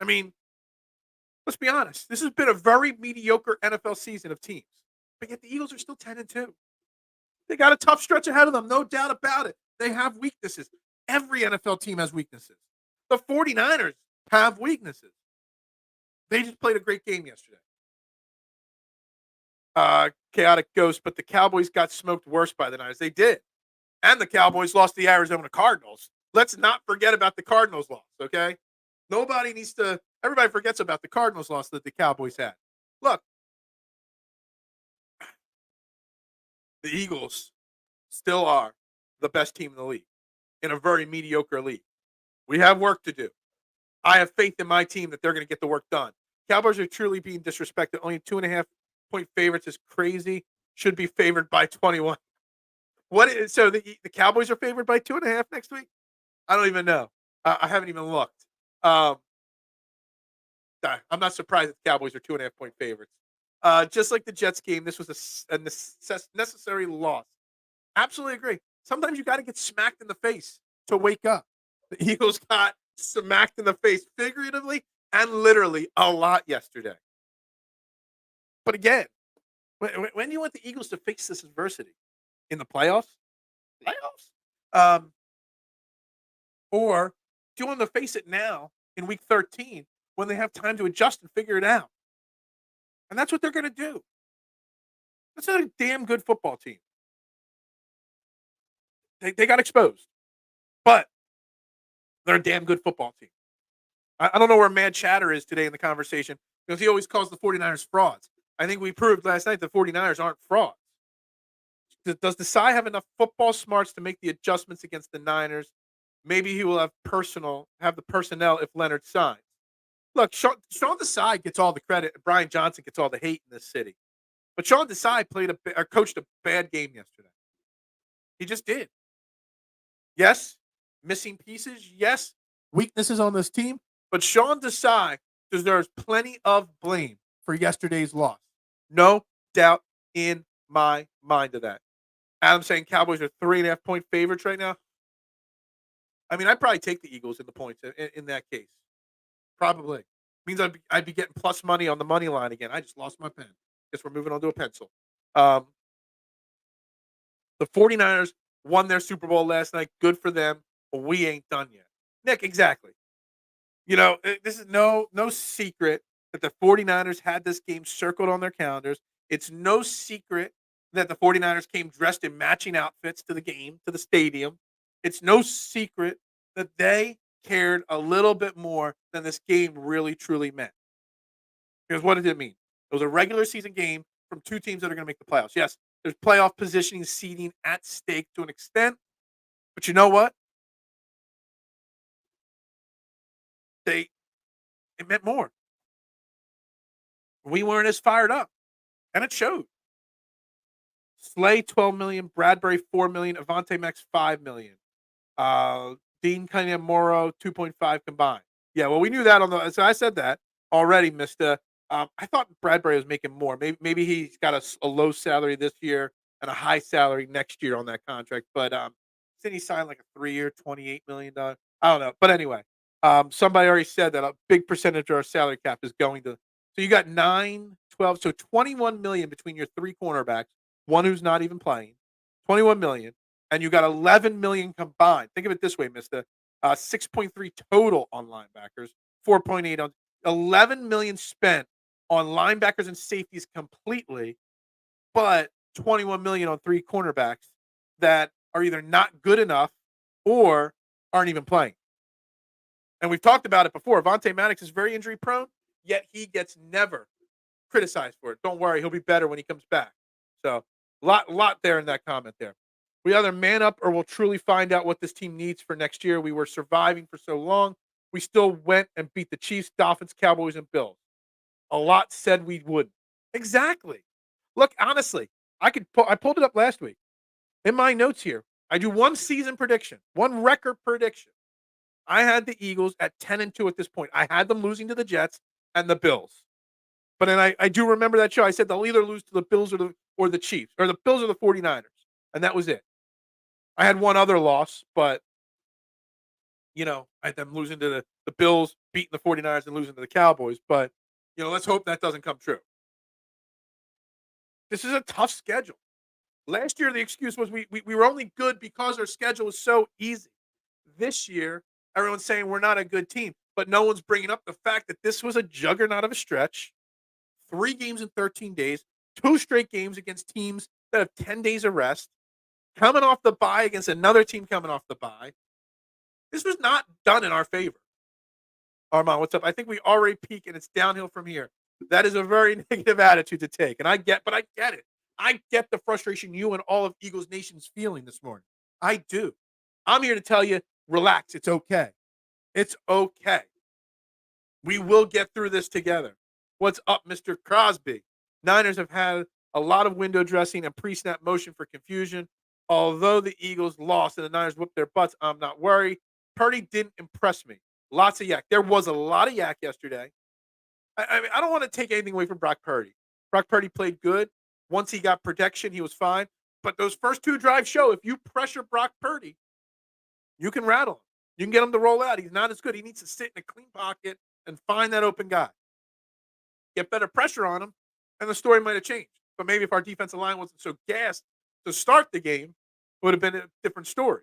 I mean, let's be honest. This has been a very mediocre NFL season of teams. But yet the Eagles are still 10-2. They got a tough stretch ahead of them, no doubt about it. They have weaknesses. Every NFL team has weaknesses. The 49ers have weaknesses. They just played a great game yesterday. Chaotic Ghost, but the Cowboys got smoked worse by the Niners. They did. And the Cowboys lost to the Arizona Cardinals. Let's not forget about the Cardinals loss, okay? Everybody forgets about the Cardinals loss that the Cowboys had. Look, the Eagles still are the best team in the league in a very mediocre league. We have work to do. I have faith in my team that they're going to get the work done. Cowboys are truly being disrespected. Only 2.5-point favorites is crazy. Should be favored by 21. So the Cowboys are favored by 2.5 next week? I don't even know. I haven't even looked. I'm not surprised that the Cowboys are 2.5-point favorites. Just like the Jets game, this was a necessary loss. Absolutely agree. Sometimes you got to get smacked in the face to wake up. The Eagles got smacked in the face figuratively and literally a lot yesterday. But again, when do you want the Eagles to face this adversity? In the playoffs? Or do you want them to face it now in week 13 when they have time to adjust and figure it out? And that's what they're going to do. That's not a damn good football team. They got exposed. But they're a damn good football team. I don't know where Mad Chatter is today in the conversation because he always calls the 49ers frauds. I think we proved last night the 49ers aren't frauds. Does Desai have enough football smarts to make the adjustments against the Niners? Maybe he will have the personnel if Leonard signs. Look, Sean Desai gets all the credit. And Brian Johnson gets all the hate in this city. But Sean Desai coached a bad game yesterday. He just did. Yes, missing pieces. Yes, weaknesses on this team. But Sean Desai deserves plenty of blame for yesterday's loss. No doubt in my mind of that. Adam saying Cowboys are 3.5-point favorites right now. I mean, I'd probably take the Eagles in the points in that case. Probably. Means I'd be getting plus money on the money line again. I just lost my pen. Guess we're moving on to a pencil. Um, the 49ers won their Super Bowl last night. Good for them, but we ain't done yet. Nick, exactly. This is no secret that the 49ers had this game circled on their calendars. It's no secret that the 49ers came dressed in matching outfits to the game, to the stadium. It's no secret that they cared a little bit more than this game really truly meant. Because what did it mean? It was a regular season game from two teams that are going to make the playoffs. Yes, there's playoff positioning, seeding at stake to an extent, but you know what? They it meant more. We weren't as fired up, and it showed. Slay 12 million, Bradbury 4 million, Avante Max 5 million. Dean Cunningham Morrow 2.5 combined. Yeah, well, we knew that on the. So I said that already, Mister. I thought Bradbury was making more. Maybe he's got a low salary this year and a high salary next year on that contract. But then he signed like a 3-year, $28 million. I don't know. But anyway, somebody already said that a big percentage of our salary cap is going to. So you got 9, 12, so 21 million between your three cornerbacks, one who's not even playing, 21 million, and you got 11 million combined. Think of it this way, Mister. 6.3 total on linebackers, 4.8 on 11 million spent on linebackers and safeties completely, but 21 million on three cornerbacks that are either not good enough or aren't even playing. And we've talked about it before. Avonte Maddox is very injury prone, yet he gets never criticized for it. Don't worry, he'll be better when he comes back. So, lot there in that comment there. We either man up or we'll truly find out what this team needs for next year. We were surviving for so long. We still went and beat the Chiefs, Dolphins, Cowboys, and Bills. A lot said we wouldn't. Exactly. Look, honestly, I pulled it up last week. In my notes here, I do one season prediction, one record prediction. I had the Eagles at 10-2 at this point. I had them losing to the Jets and the Bills. But then I do remember that show. I said they'll either lose to the Bills or the Chiefs, or the Bills or the 49ers. And that was it. I had one other loss, but I had them losing to the Bills, beating the 49ers, and losing to the Cowboys. But let's hope that doesn't come true. This is a tough schedule. Last year, the excuse was we were only good because our schedule was so easy. This year, everyone's saying we're not a good team, but no one's bringing up the fact that this was a juggernaut of a stretch. 3 games in 13 days, 2 straight games against teams that have 10 days of rest, coming off the bye against another team coming off the bye. This was not done in our favor. Armand, what's up? I think we already peaked and it's downhill from here. That is a very negative attitude to take. And I get it. I get the frustration you and all of Eagles Nation's feeling this morning. I do. I'm here to tell you, relax. It's okay. It's okay. We will get through this together. What's up, Mr. Crosby? Niners have had a lot of window dressing and pre-snap motion for confusion. Although the Eagles lost and the Niners whooped their butts, I'm not worried. Purdy didn't impress me. Lots of yak. There was a lot of yak yesterday. I mean, I don't want to take anything away from Brock Purdy. Brock Purdy played good. Once he got protection, he was fine. But those first 2 drives show if you pressure Brock Purdy, you can rattle him. You can get him to roll out. He's not as good. He needs to sit in a clean pocket and find that open guy. Get better pressure on him, and the story might have changed. But maybe if our defensive line wasn't so gassed to start the game, it would have been a different story.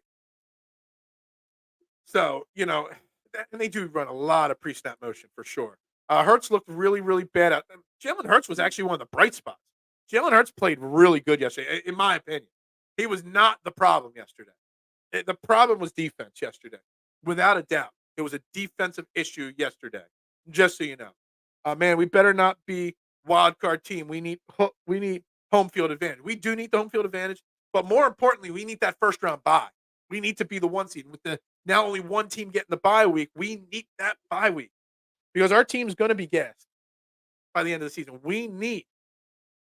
So, and they do run a lot of pre-snap motion for sure. Hurts looked really, really bad. Jalen Hurts was actually one of the bright spots. Jalen Hurts played really good yesterday, in my opinion. He was not the problem yesterday. The problem was defense yesterday, without a doubt. It was a defensive issue yesterday, just so you know. Man, we better not be wild card team. We need home field advantage. We do need the home field advantage, but more importantly, we need that first round bye. We need to be the 1 seed. With the now only one team getting the bye week, we need that bye week because our team's going to be gassed by the end of the season. We need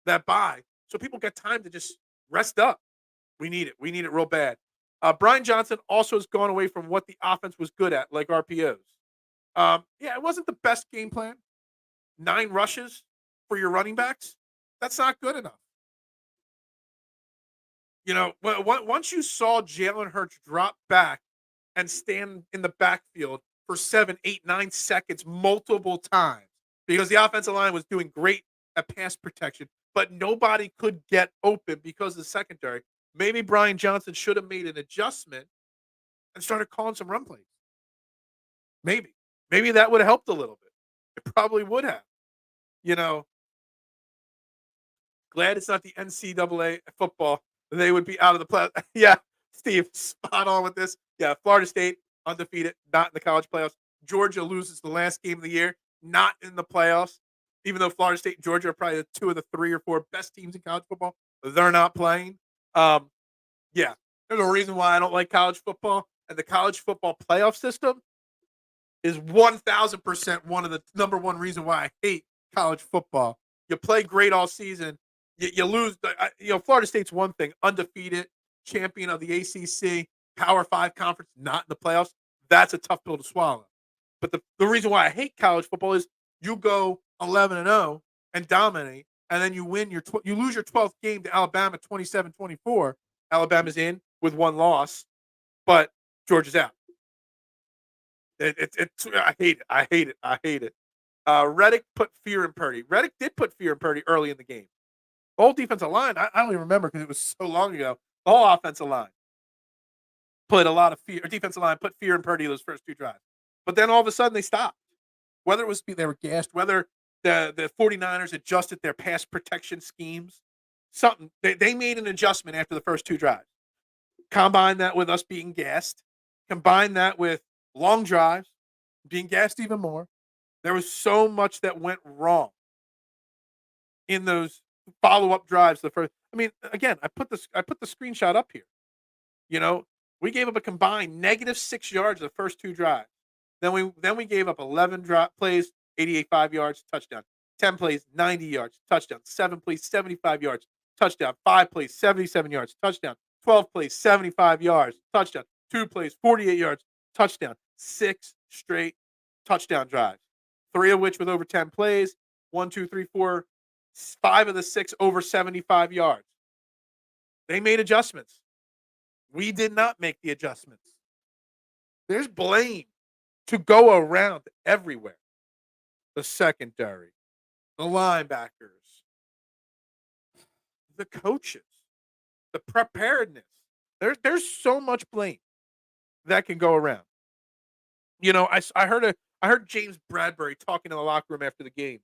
that bye so people get time to just rest up. We need it. We need it real bad. Brian Johnson also has gone away from what the offense was good at, like RPOs. It wasn't the best game plan. 9 rushes for your running backs. That's not good enough. Once you saw Jalen Hurts drop back and stand in the backfield for 7, 8, 9 seconds multiple times because the offensive line was doing great at pass protection, but nobody could get open because of the secondary. Maybe Brian Johnson should have made an adjustment and started calling some run plays. Maybe. Maybe that would have helped a little bit. It probably would have. You know, Glad it's not the NCAA football. They would be out of the play. Yeah, Steve, spot on with this. Yeah, Florida State undefeated, not in the college playoffs. Georgia loses the last game of the year, not in the playoffs. Even though Florida State and Georgia are probably the two of the 3 or 4 best teams in college football, they're not playing. Um, yeah, there's a reason why I don't like college football, and the college football playoff system is 1,000% one of the number one reason why I hate college football. You play great all season, you lose. Florida State's one thing, undefeated, champion of the ACC, Power Five conference, not in the playoffs. That's a tough pill to swallow. But the reason why I hate college football is you go 11-0 and dominate, and then you win you lose your 12th game to Alabama 27-24. Alabama's in with one loss, but Georgia's out. I hate it. I hate it. I hate it. Reddick put fear in Purdy. Reddick did put fear in Purdy early in the game. The whole defensive line, I don't even remember because it was so long ago. The whole offensive line put a lot of fear. Defensive line put fear in Purdy those first 2 drives. But then all of a sudden they stopped. Whether it was they were gassed, whether the 49ers adjusted their pass protection schemes, something. They made an adjustment after the first 2 drives. Combine that with us being gassed. Combine that with long drives, being gassed even more. There was so much that went wrong in those follow-up drives. Again, I put the screenshot up here. We gave up a combined -6 yards the first 2 drives. Then we gave up 11 plays, 85 yards, touchdown. 10 plays, 90 yards, touchdown. 7 plays, 75 yards, touchdown. 5 plays, 77 yards, touchdown. 12 plays, 75 yards, touchdown. 2 plays, 48 yards, touchdown. 6 straight touchdown drives, 3 of which with over 10 plays. 1, 2, 3, 4, 5 of the 6 over 75 yards. They made adjustments. We did not make the adjustments. There's blame to go around everywhere. The secondary, the linebackers, the coaches, the preparedness. There's so much blame that can go around. I heard James Bradbury talking in the locker room after the game,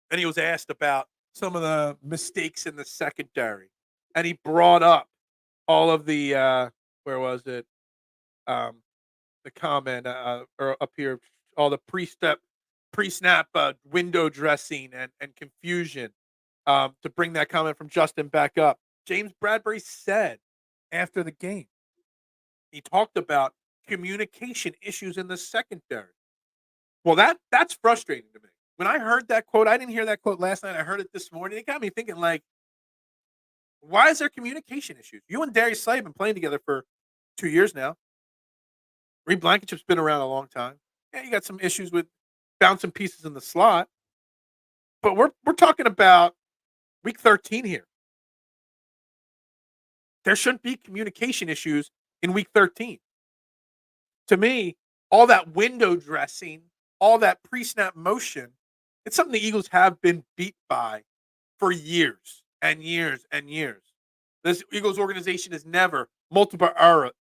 and he was asked about some of the mistakes in the secondary, and he brought up all of the where was it? The comment or up here, all the pre-snap window dressing and confusion. To bring that comment from Justin back up, James Bradbury said after the game, he talked about communication issues in the secondary. Well, that's frustrating to me. When I heard that quote, I didn't hear that quote last night. I heard it this morning. It got me thinking, why is there communication issues? You and Darius Slay have been playing together for 2 years now. Reed Blankenship's been around a long time. Yeah, you got some issues with bouncing pieces in the slot. But we're talking about week 13 here. There shouldn't be communication issues in week 13. To me, all that window dressing, all that pre-snap motion, it's something the Eagles have been beat by for years and years and years. This Eagles organization has never, multiple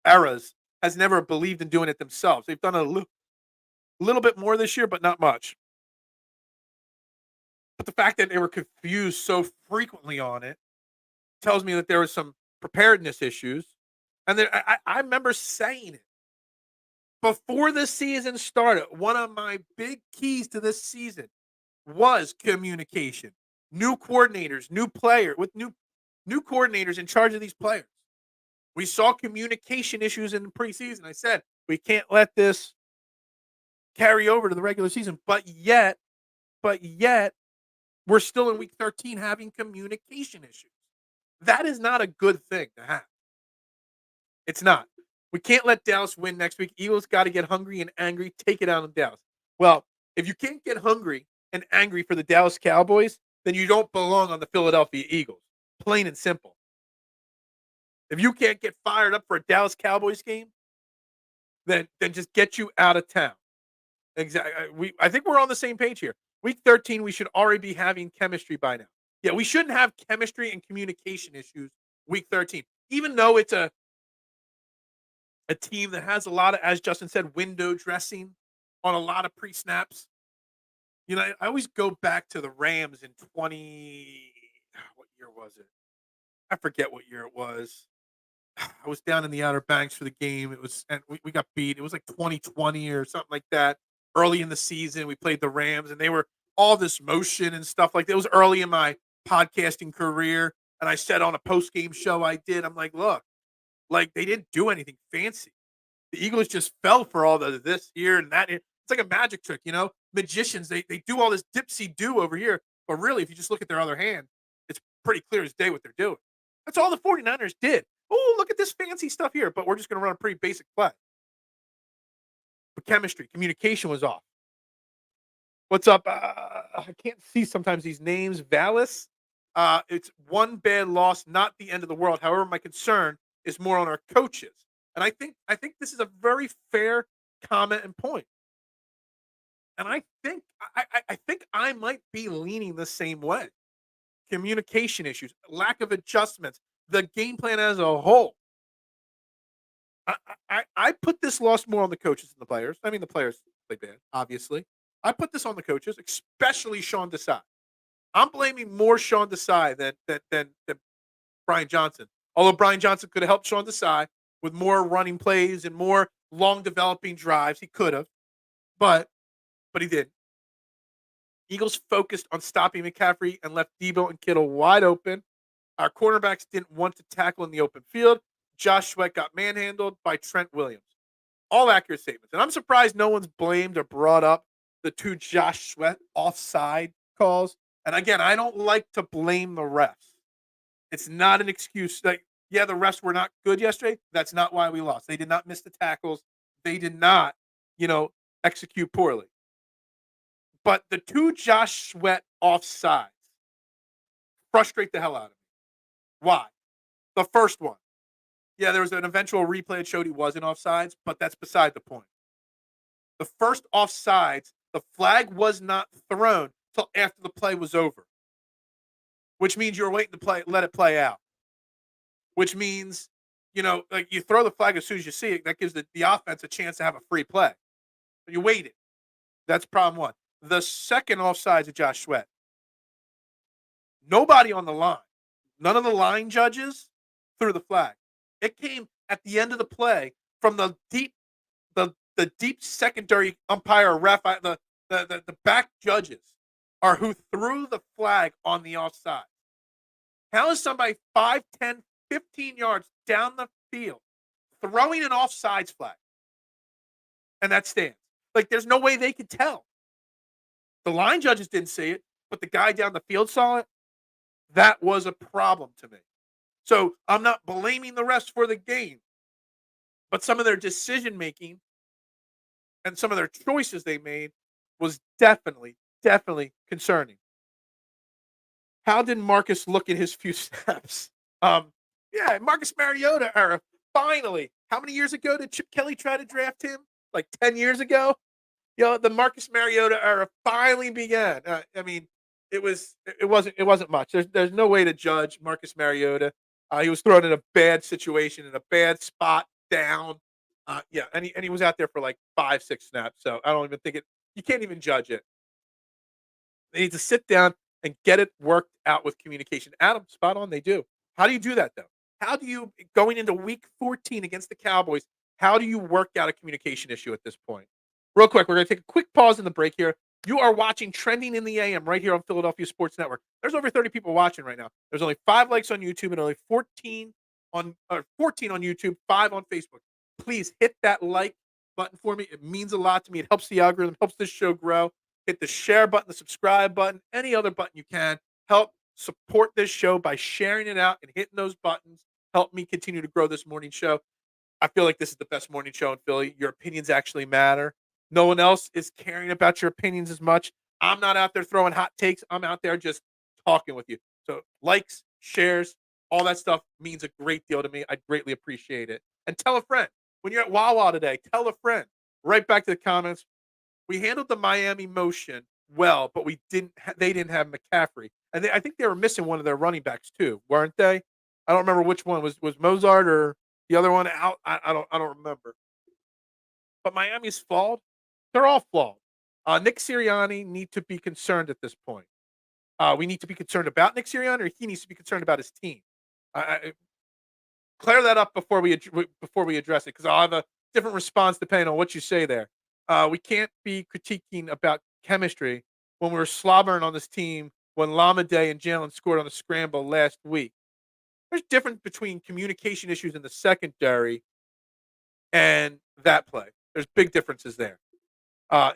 eras, has never believed in doing it themselves. They've done a little bit more this year, but not much. But the fact that they were confused so frequently on it tells me that there was some preparedness issues. And I remember saying it before the season started. One of my big keys to this season was communication. New coordinators, new player with new coordinators in charge of these players. We saw communication issues in the preseason. I said, we can't let this carry over to the regular season. But yet, we're still in week 13 having communication issues. That is not a good thing to have. It's not. We can't let Dallas win next week. Eagles got to get hungry and angry, take it out on Dallas. Well, if you can't get hungry and angry for the Dallas Cowboys, then you don't belong on the Philadelphia Eagles. Plain and simple. If you can't get fired up for a Dallas Cowboys game, then just get you out of town. Exactly. I think we're on the same page here. Week 13, we should already be having chemistry by now. Yeah, we shouldn't have chemistry and communication issues week 13, even though it's a team that has a lot of, as Justin said, window dressing on a lot of pre-snaps. You know, I always go back to the Rams in 20, what year was it? I forget what year it was. I was down in the Outer Banks for the game. It was, and we got beat. It was like 2020 or something like that. Early in the season, we played the Rams, and they were all this motion and stuff like that. It was early in my podcasting career, and I said on a post game show I did, I'm like, look, like they didn't do anything fancy. The Eagles just fell for all the this here and that. It's like a magic trick, you know. Magicians, they do all this dipsy do over here, but really, if you just look at their other hand, it's pretty clear as day what they're doing. That's all the 49ers did. Oh, look at this fancy stuff here, but we're just going to run a pretty basic play. But chemistry, communication was off. What's up? I can't see sometimes these names. Vallis. It's one bad loss, not the end of the world. However, my concern is more on our coaches, and I think this is a very fair comment and point. And I think I might be leaning the same way. Communication issues, lack of adjustments, the game plan as a whole. I put this loss more on the coaches than the players. I mean, the players play bad, obviously. I put this on the coaches, especially Sean Desai. I'm blaming more Sean Desai than Brian Johnson. Although Brian Johnson could have helped Sean Desai with more running plays and more long developing drives, he could have, but he didn't. Eagles focused on stopping McCaffrey and left Deebo and Kittle wide open. Our cornerbacks didn't want to tackle in the open field. Josh Sweat got manhandled by Trent Williams. All accurate statements. And I'm surprised no one's blamed or brought up the two Josh Sweat offside calls. And again, I don't like to blame the refs. It's not an excuse. Like, yeah, the refs were not good yesterday. That's not why we lost. They did not miss the tackles. They did not, execute poorly. But the two Josh Sweat offsides frustrate the hell out of me. Why? The first one. Yeah, there was an eventual replay that showed he wasn't offsides, but that's beside the point. The first offsides, the flag was not thrown until after the play was over, which means you're waiting to let it play out, which means, like you throw the flag as soon as you see it. That gives the offense a chance to have a free play. But you waited. That's problem one. The second offsides of Josh Sweat. Nobody on the line. None of the line judges threw the flag. It came at the end of the play from the deep secondary umpire ref. The back judges are who threw the flag on the offside. How is somebody 5, 10, 15 yards down the field throwing an offsides flag? And that stands. Like, there's no way they could tell. The line judges didn't see it, but the guy down the field saw it. That was a problem to me. So I'm not blaming the refs for the game, but some of their decision making and some of their choices they made was definitely concerning. How did Marcus look at his few snaps? Yeah, Marcus Mariota era. Finally, how many years ago did Chip Kelly try to draft him? Like 10 years ago? The Marcus Mariota era finally began. It wasn't much. There's no way to judge Marcus Mariota. He was thrown in a bad situation, in a bad spot, down. And he was out there for like 5, 6 snaps. So I don't even think you can't even judge it. They need to sit down and get it worked out with communication. Adam, spot on, they do. How do you do that, though? How do you, going into week 14 against the Cowboys, how do you work out a communication issue at this point? Real quick, we're going to take a quick pause in the break here. You are watching Trending in the AM right here on Philadelphia Sports Network. There's over 30 people watching right now. There's only 5 likes on YouTube and only 14 on YouTube, 5 on Facebook. Please hit that like button for me. It means a lot to me. It helps the algorithm, helps this show grow. Hit the share button, the subscribe button, any other button you can. Help support this show by sharing it out and hitting those buttons. Help me continue to grow this morning show. I feel like this is the best morning show in Philly. Your opinions actually matter. No one else is caring about your opinions as much. I'm not out there throwing hot takes. I'm out there just talking with you. So likes, shares, all that stuff means a great deal to me. I greatly appreciate it. And tell a friend. When you're at Wawa today, tell a friend. Right back to the comments. We handled the Miami motion well, but they didn't have McCaffrey. And I think they were missing one of their running backs too, weren't they? I don't remember which one was Mozart or the other one out. I don't remember. But Miami's flawed. They're all flawed. Nick Sirianni need to be concerned at this point. We need to be concerned about Nick Sirianni, or he needs to be concerned about his team. Clear that up before we address it, because I'll have a different response depending on what you say there. We can't be critiquing about chemistry when we were slobbering on this team when Lamade and Jalen scored on the scramble last week. There's difference between communication issues in the secondary and that play. There's big differences there,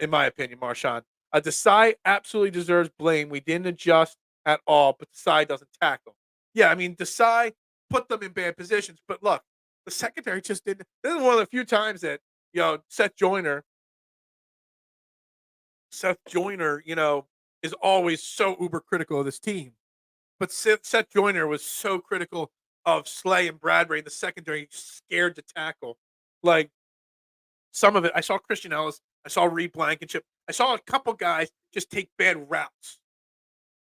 in my opinion, Marshawn. Desai absolutely deserves blame. We didn't adjust at all, but Desai doesn't tackle. Yeah, I mean, Desai put them in bad positions, but look, the secondary just didn't. This is one of the few times that, Seth Joyner, is always so uber critical of this team. But Seth Joyner was so critical of Slay and Bradbury in the secondary, scared to tackle. Like, some of it, I saw Christian Ellis, I saw Reed Blankenship, I saw a couple guys just take bad routes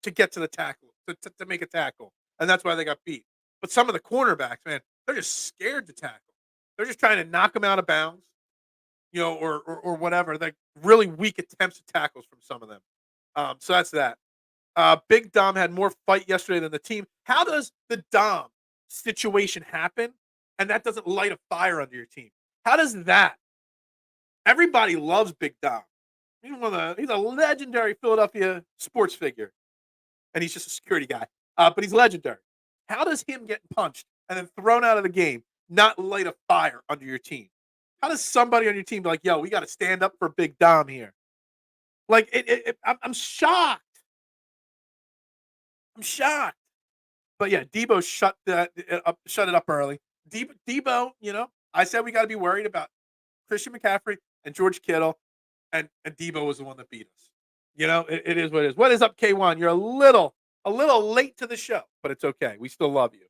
to get to the tackle, to make a tackle, and that's why they got beat. But some of the cornerbacks, man, they're just scared to tackle. They're just trying to knock them out of bounds, or whatever. Like, really weak attempts at tackles from some of them. So that's that. Big Dom had more fight yesterday than the team. How does the Dom situation happen and that doesn't light a fire under your team? How does that? Everybody loves Big Dom. He's a legendary Philadelphia sports figure, and he's just a security guy. But he's legendary. How does him getting punched and then thrown out of the game not light a fire under your team? How does somebody on your team be like, "Yo, we got to stand up for Big Dom here"? Like, I'm shocked. I'm shocked. But yeah, Deebo shut it up early. Deebo, I said we got to be worried about Christian McCaffrey and George Kittle, and Deebo was the one that beat us. It is what it is. What is up, K1? You're a little late to the show, but it's okay. We still love you,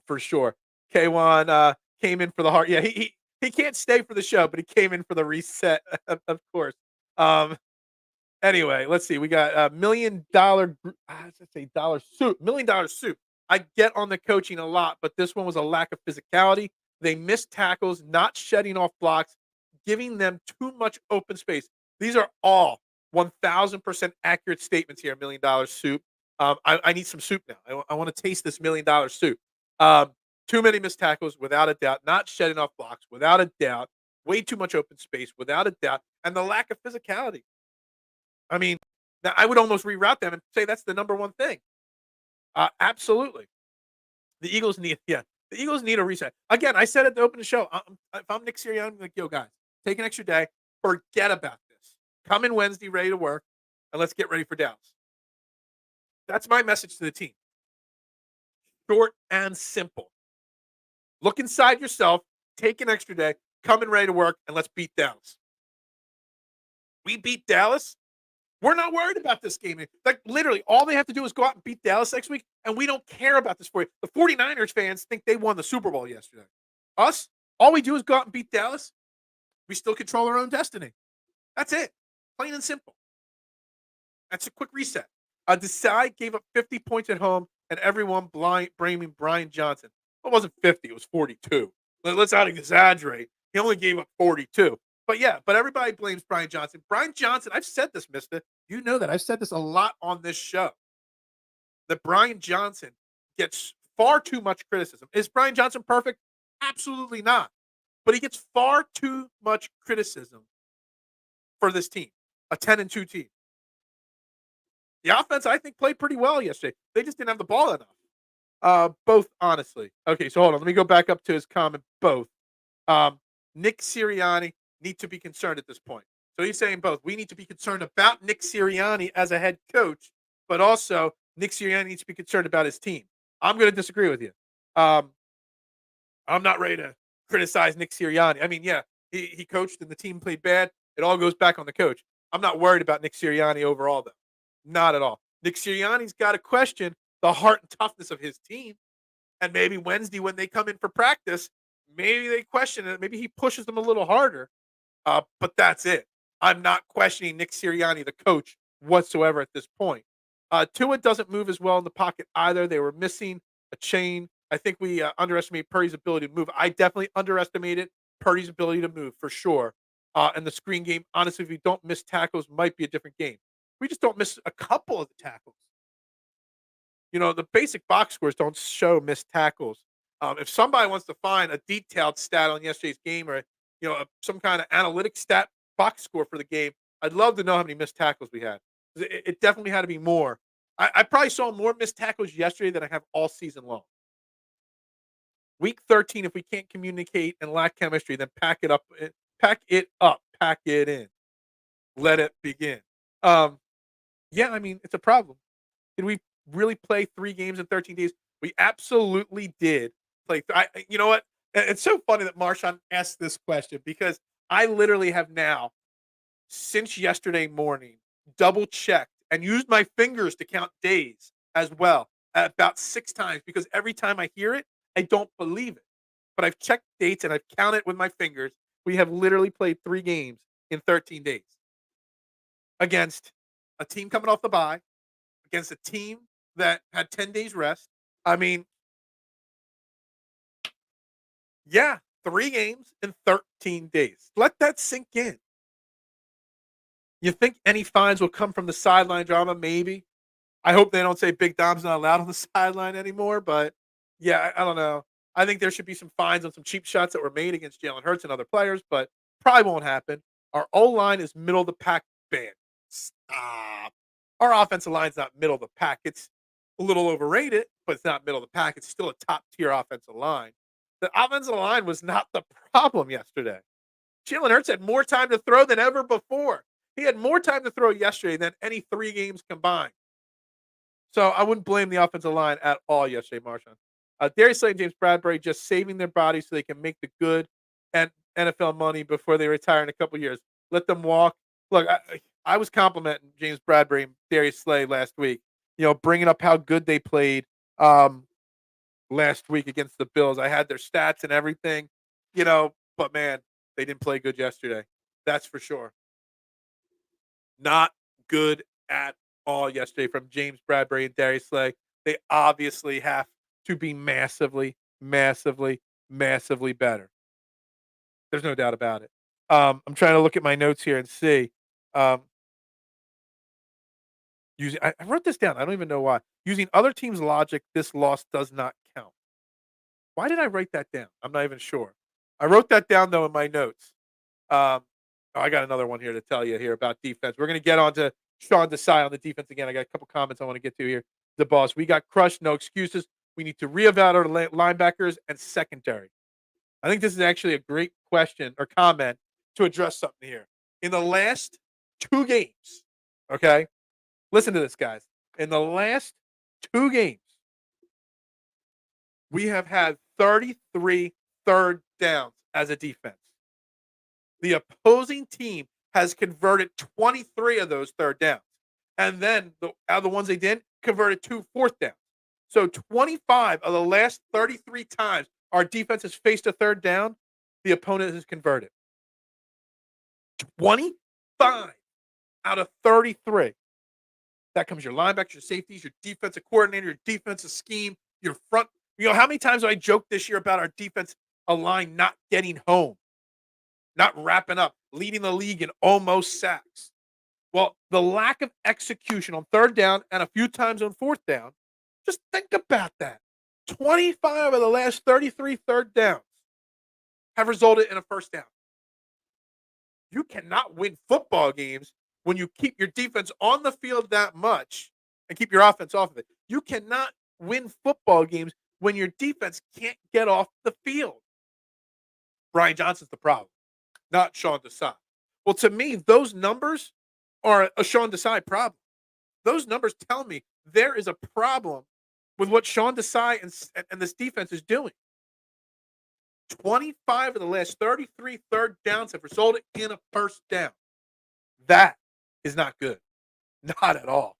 for sure. K1 came in for the heart. Yeah, he can't stay for the show, but he came in for the reset, of course. Anyway, let's see. We got a $1 million. Dollar soup. $1 million soup. I get on the coaching a lot, but this one was a lack of physicality. They missed tackles, not shedding off blocks, giving them too much open space. These are all 1,000% accurate statements here. $1 million soup. I need some soup now. I want to taste this $1 million soup. Too many missed tackles, without a doubt. Not shedding off blocks, without a doubt. Way too much open space, without a doubt. And the lack of physicality. I mean, now I would almost reroute them and say that's the number one thing. Absolutely. The Eagles need a reset. Again, I said it to open the show. If I'm Nick Sirianni, I'm like, yo, guys, take an extra day. Forget about this. Come in Wednesday ready to work, and let's get ready for Dallas. That's my message to the team. Short and simple. Look inside yourself, take an extra day, come in ready to work, and let's beat Dallas. We beat Dallas. We're not worried about this game. Like, literally, all they have to do is go out and beat Dallas next week, and we don't care about this for you. The 49ers fans think they won the Super Bowl yesterday. Us, all we do is go out and beat Dallas. We still control our own destiny. That's it. Plain and simple. That's a quick reset. Desai gave up 50 points at home, and everyone blaming Brian Johnson. It wasn't 50. It was 42. Let's not exaggerate. He only gave up 42. But everybody blames Brian Johnson. Brian Johnson, I've said this, mister. You know that. I've said this a lot on this show. That Brian Johnson gets far too much criticism. Is Brian Johnson perfect? Absolutely not. But he gets far too much criticism for this team, a 10-2 team. The offense, I think, played pretty well yesterday. They just didn't have the ball enough. Both, honestly. Okay, so hold on. Let me go back up to his comment. Both. Nick Sirianni need to be concerned at this point. So he's saying both. We need to be concerned about Nick Sirianni as a head coach, but also Nick Sirianni needs to be concerned about his team. I'm going to disagree with you. I'm not ready to criticize Nick Sirianni. I mean, yeah, he coached and the team played bad. It all goes back on the coach. I'm not worried about Nick Sirianni overall, though. Not at all. Nick Sirianni's got a question the heart and toughness of his team. And maybe Wednesday when they come in for practice, maybe they question it. Maybe he pushes them a little harder. But that's it. I'm not questioning Nick Sirianni, the coach, whatsoever at this point. Tua doesn't move as well in the pocket either. They were missing a chain. I think we underestimated Purdy's ability to move. I definitely underestimated Purdy's ability to move for sure. And the screen game, honestly, if we don't miss tackles, might be a different game. We just don't miss a couple of the tackles. The basic box scores don't show missed tackles. If somebody wants to find a detailed stat on yesterday's game or some kind of analytic stat box score for the game, I'd love to know how many missed tackles we had. It definitely had to be more. I probably saw more missed tackles yesterday than I have all season long. Week 13, if we can't communicate and lack chemistry, then pack it up, pack it in, let it begin. Yeah, I mean, it's a problem. Did we really play 3 games in 13 days? We absolutely did play. You know what? It's so funny that Marshawn asked this question because I literally have now, since yesterday morning, double checked and used my fingers to count days as well about 6 times because every time I hear it, I don't believe it. But I've checked dates and I've counted with my fingers. We have literally played 3 games in 13 days against a team coming off the bye, against a team that had 10 days rest. I mean, yeah, 3 games in 13 days. Let that sink in. You think any fines will come from the sideline drama? Maybe. I hope they don't say Big Dom's not allowed on the sideline anymore, but yeah, I don't know. I think there should be some fines on some cheap shots that were made against Jalen Hurts and other players, but probably won't happen. Our O-line is middle of the pack band. Stop. Our offensive line's not middle of the pack. It's a little overrated, but it's not middle of the pack. It's still a top-tier offensive line. The offensive line was not the problem yesterday. Jalen Hurts had more time to throw than ever before. He had more time to throw yesterday than any 3 games combined. So I wouldn't blame the offensive line at all yesterday, Marshawn. Darius Slay and James Bradbury just saving their bodies so they can make the good and NFL money before they retire in a couple years. Let them walk. Look, I was complimenting James Bradbury and Darius Slay last week, bringing up how good they played last week against the Bills. I had their stats and everything, but man, they didn't play good yesterday. That's for sure. Not good at all yesterday from James Bradbury and Darius Slay. They obviously have to be massively, massively, massively better. There's no doubt about it. I'm trying to look at my notes here and see. I wrote this down. I don't even know why. Using other teams' logic, this loss does not count. Why did I write that down? I'm not even sure. I wrote that down, though, in my notes. I got another one here to tell you here about defense. We're going to get on to Sean Desai on the defense again. I got a couple comments I want to get to here. The boss. We got crushed. No excuses. We need to reevaluate our linebackers and secondary. I think this is actually a great question or comment to address something here. In the last 2 games, okay? Listen to this, guys. In the last 2 games, we have had 33 third downs as a defense. The opposing team has converted 23 of those third downs. And then out of the ones they didn't, converted 2 fourth downs. So 25 of the last 33 times our defense has faced a third down, the opponent has converted. 25 out of 33. That comes your linebackers, your safeties, your defensive coordinator, your defensive scheme, your front. How many times have I joked this year about our defense line not getting home, not wrapping up, leading the league in almost sacks? Well, the lack of execution on third down and a few times on fourth down, just think about that. 25 of the last 33 third downs have resulted in a first down. You cannot win football games when you keep your defense on the field that much and keep your offense off of it. You cannot win football games when your defense can't get off the field. Brian Johnson's the problem, not Sean Desai. Well, to me, those numbers are a Sean Desai problem. Those numbers tell me there is a problem with what Sean Desai and this defense is doing. 25 of the last 33 third downs have resulted in a first down. That is not good. Not at all.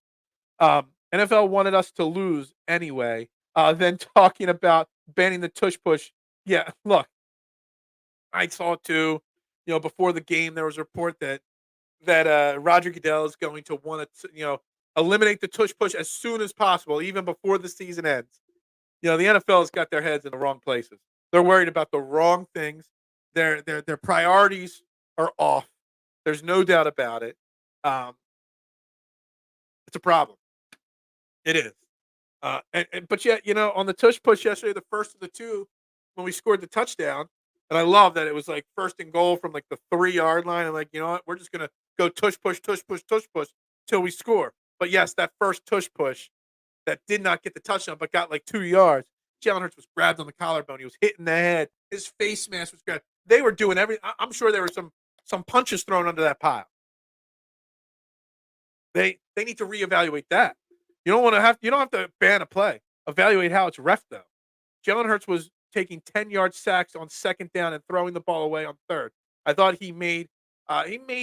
NFL wanted us to lose anyway, then talking about banning the tush push. Yeah, look, I saw it too. Before the game, there was a report that Roger Goodell is going to want to, eliminate the tush push as soon as possible, even before the season ends. The NFL has got their heads in the wrong places. They're worried about the wrong things. Their priorities are off. There's no doubt about it. Um, it's a problem. It is. But yet, on the tush push yesterday, the first of the two, when we scored the touchdown, and I love that it was like first and goal from like the 3-yard line. And like, you know what? We're just gonna go tush push till we score. But yes, that first tush push that did not get the touchdown, but got like 2 yards. Jalen Hurts was grabbed on the collarbone. He was hit in the head. His face mask was grabbed. They were doing everything. I'm sure there were some punches thrown under that pile. They need to reevaluate that. You don't have to ban a play. Evaluate how it's ref though. Jalen Hurts was taking 10-yard sacks on second down and throwing the ball away on third. I thought he made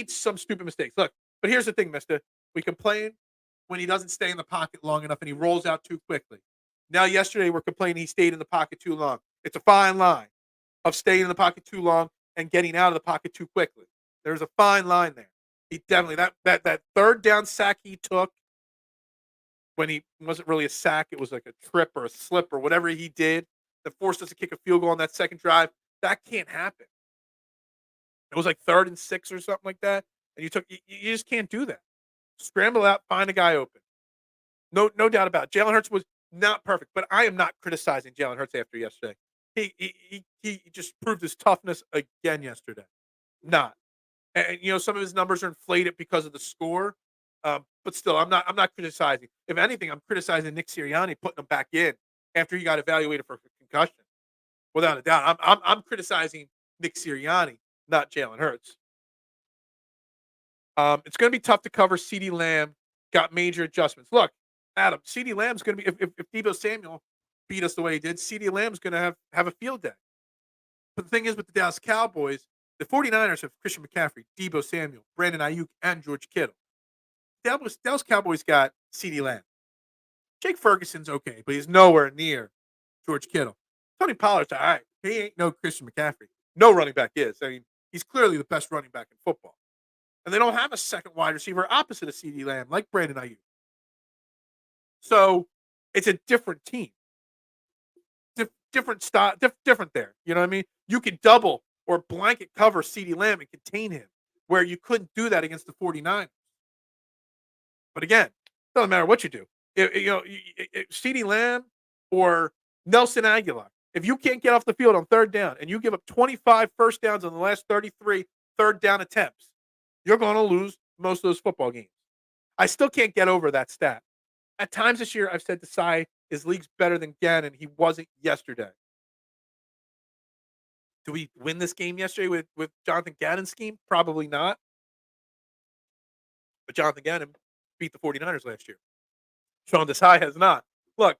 some stupid mistakes. Look, but here's the thing, Mister. We complain when he doesn't stay in the pocket long enough and he rolls out too quickly. Now, yesterday we're complaining he stayed in the pocket too long. It's a fine line of staying in the pocket too long and getting out of the pocket too quickly. There's a fine line there. He definitely that third down sack he took when he wasn't really a sack, it was like a trip or a slip or whatever he did that forced us to kick a field goal on that second drive. That can't happen. It was like 3rd and 6 or something like that, and you just can't do that. Scramble out, find a guy open. No doubt about it. Jalen Hurts was not perfect, but I am not criticizing Jalen Hurts after yesterday. He just proved his toughness again yesterday. Not. And some of his numbers are inflated because of the score. But still, I'm not criticizing. If anything, I'm criticizing Nick Sirianni putting him back in after he got evaluated for concussion. Without a doubt, I'm criticizing Nick Sirianni, not Jalen Hurts. It's going to be tough to cover. CeeDee Lamb got major adjustments. Look, Adam, CeeDee Lamb's going to be if Deebo Samuel beat us the way he did, CeeDee Lamb's going to have a field day. But the thing is, with the Dallas Cowboys, the 49ers have Christian McCaffrey, Deebo Samuel, Brandon Ayuk, and George Kittle. Dallas Cowboys got CeeDee Lamb. Jake Ferguson's okay, but he's nowhere near George Kittle. Tony Pollard's all right. He ain't no Christian McCaffrey. No running back is. I mean, he's clearly the best running back in football. And they don't have a second wide receiver opposite of CeeDee Lamb like Brandon Ayuk. So it's a different team. Different style, different there. You know what I mean? You could double or blanket cover CeeDee Lamb and contain him, where you couldn't do that against the 49ers. But again, doesn't matter what you do. CeeDee Lamb or Nelson Aguilar, if you can't get off the field on third down and you give up 25 first downs on the last 33 third down attempts, you're going to lose most of those football games. I still can't get over that stat. At times this year, I've said Desai is league's better than Gannon. He wasn't yesterday. Do we win this game yesterday with Jonathan Gannon's scheme? Probably not. But Jonathan Gannon beat the 49ers last year. Sean Desai has not. Look,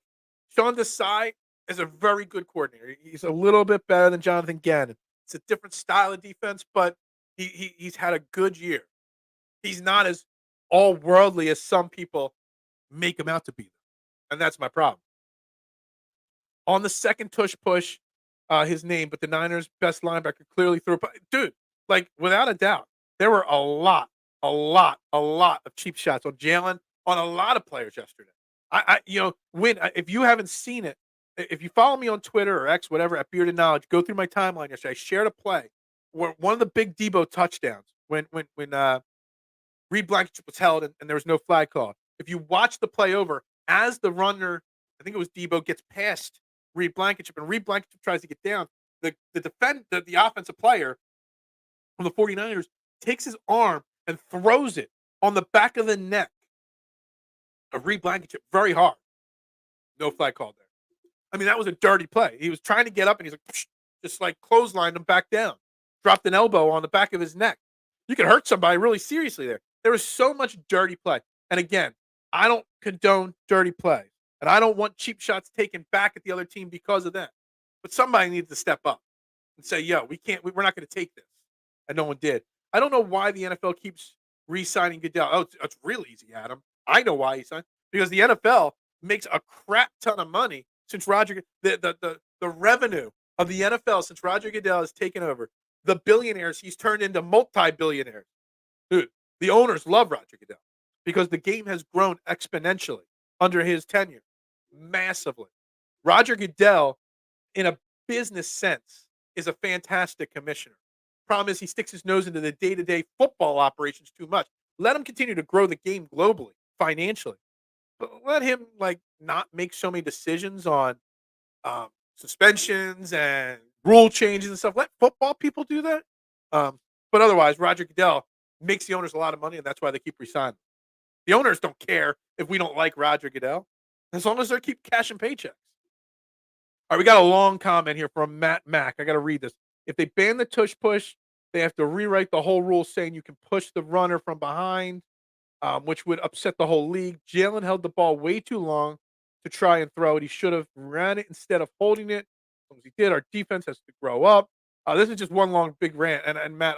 Sean Desai is a very good coordinator. He's a little bit better than Jonathan Gannon. It's a different style of defense, but he's had a good year. He's not as all worldly as some people make him out to be. And that's my problem. On the second tush push, his name, but the Niners' best linebacker clearly threw a dude, like without a doubt, there were a lot of cheap shots on Jalen, on a lot of players yesterday. If you haven't seen it, if you follow me on Twitter or X, whatever, at Bearded Knowledge, go through my timeline yesterday. I shared a play where one of the big Deebo touchdowns when Reed Blankenship was held and there was no flag call. If you watch the play over, as the runner, I think it was Deebo, gets past Reed Blankenship and Reed Blankenship tries to get down, the offensive player from the 49ers takes his arm and throws it on the back of the neck of Reed Blankenship very hard. No flag called there. I mean, that was a dirty play. He was trying to get up and he's like, psh, just like clotheslined him back down. Dropped an elbow on the back of his neck. You could hurt somebody really seriously there. There was so much dirty play. And again, I don't condone dirty plays. And I don't want cheap shots taken back at the other team because of that. But somebody needs to step up and say, yo, we're not going to take this. And no one did. I don't know why the NFL keeps re-signing Goodell. Oh, it's real easy, Adam. I know why he signed. because the NFL makes a crap ton of money since the revenue of the NFL since Roger Goodell has taken over. The billionaires he's turned into multi-billionaires. Dude, the owners love Roger Goodell because the game has grown exponentially under his tenure, massively. Roger Goodell, in a business sense, is a fantastic commissioner. Problem is, he sticks his nose into the day-to-day football operations too much. Let him continue to grow the game globally, financially, but let him not make so many decisions on suspensions and rule changes and stuff. Let football people do that. But otherwise, Roger Goodell makes the owners a lot of money, and that's why they keep resigning. The owners don't care if we don't like Roger Goodell, as long as they keep cashing paychecks. All right, we got a long comment here from Matt Mack. I got to read this. If they ban the tush push, they have to rewrite the whole rule saying you can push the runner from behind, which would upset the whole league. Jalen held the ball way too long to try and throw it. He should have ran it instead of holding it. As he did, our defense has to grow up. This is just one long big rant, and Matt,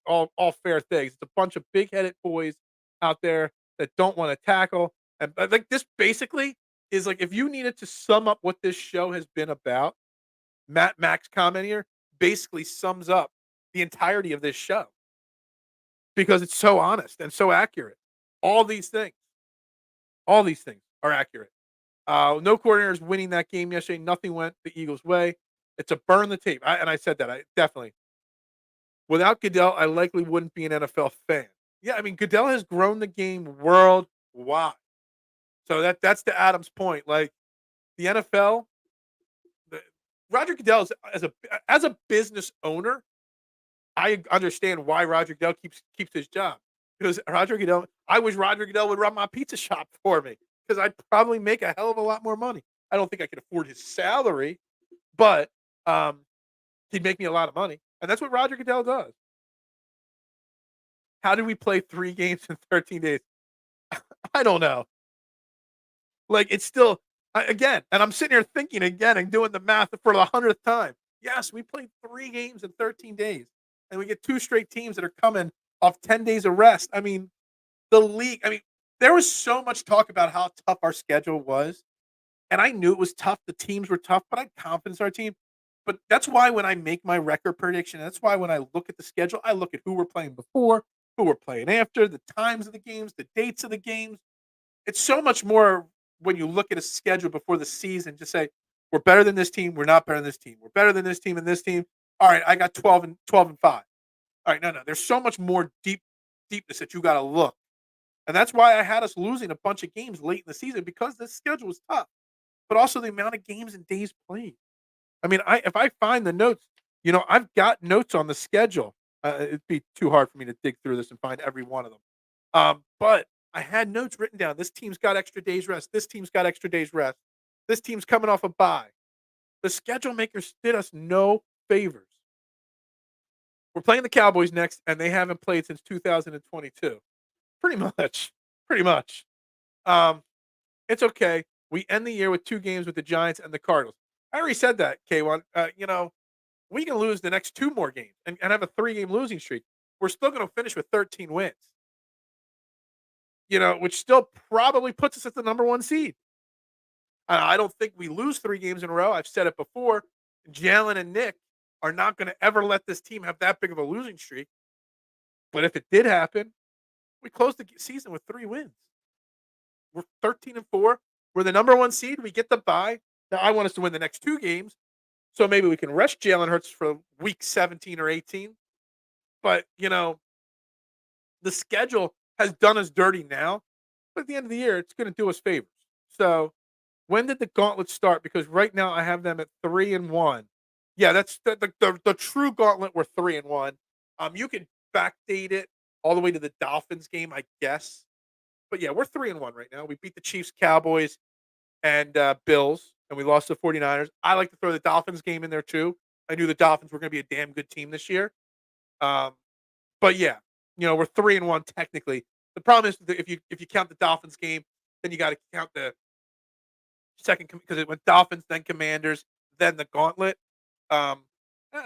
all fair things. It's a bunch of big headed boys out there that don't want to tackle, and this basically is if you needed to sum up what this show has been about, Matt Mack's comment here basically sums up the entirety of this show because it's so honest and so accurate. All these things are accurate. No coordinators winning that game yesterday. Nothing went the Eagles' way. It's a burn the tape. I said that. I definitely. Without Goodell, I likely wouldn't be an NFL fan. Yeah, I mean, Goodell has grown the game worldwide. So that's to Adam's point. The NFL, Roger Goodell is, as a business owner, I understand why Roger Goodell keeps his job. Because I wish Roger Goodell would run my pizza shop for me because I'd probably make a hell of a lot more money. I don't think I could afford his salary, but he'd make me a lot of money. And that's what Roger Goodell does. How did we play 3 games in 13 days? I don't know. It's still, again, and I'm sitting here thinking again and doing the math for the 100th time. Yes, we played 3 games in 13 days. And we get 2 straight teams that are coming off 10 days of rest. I mean, the league, there was so much talk about how tough our schedule was. And I knew it was tough. The teams were tough, but I had confidence in our team. But that's why when I make my record prediction, that's why when I look at the schedule, I look at who we're playing before, who we're playing after, the times of the games, the dates of the games. It's so much more when you look at a schedule before the season, just say, we're better than this team, we're not better than this team. We're better than this team and this team. All right, I got 12 and 5. All right, no. There's so much more deepness that you got to look. And that's why I had us losing a bunch of games late in the season because the schedule was tough, but also the amount of games and days played. If I find the notes, I've got notes on the schedule. It'd be too hard for me to dig through this and find every one of them. But I had notes written down. This team's got extra days rest. This team's got extra days rest. This team's coming off a bye. The schedule makers did us no favors. We're playing the Cowboys next, and they haven't played since 2022. Pretty much. It's okay. We end the year with 2 games with the Giants and the Cardinals. I already said that, K1. We can lose the next 2 more games and have a 3-game losing streak. We're still going to finish with 13 wins. Which still probably puts us at the number 1 seed. I don't think we lose 3 games in a row. I've said it before. Jalen and Nick are not going to ever let this team have that big of a losing streak. But if it did happen, we close the season with 3 wins. We're 13-4. We're the number 1 seed. We get the bye. Now, I want us to win the next 2 games, so maybe we can rest Jalen Hurts for week 17 or 18. But, the schedule has done us dirty now. But at the end of the year, it's going to do us favors. So when did the gauntlet start? Because right now I have them at 3-1. Yeah, that's the true gauntlet. We're 3-1. You can backdate it all the way to the Dolphins game, I guess. But yeah, we're 3-1 right now. We beat the Chiefs, Cowboys, and Bills, and we lost to the 49ers. I like to throw the Dolphins game in there too. I knew the Dolphins were going to be a damn good team this year. But yeah, we're 3-1 technically. The problem is that if you count the Dolphins game, then you got to count the second because it went Dolphins, then Commanders, then the gauntlet. The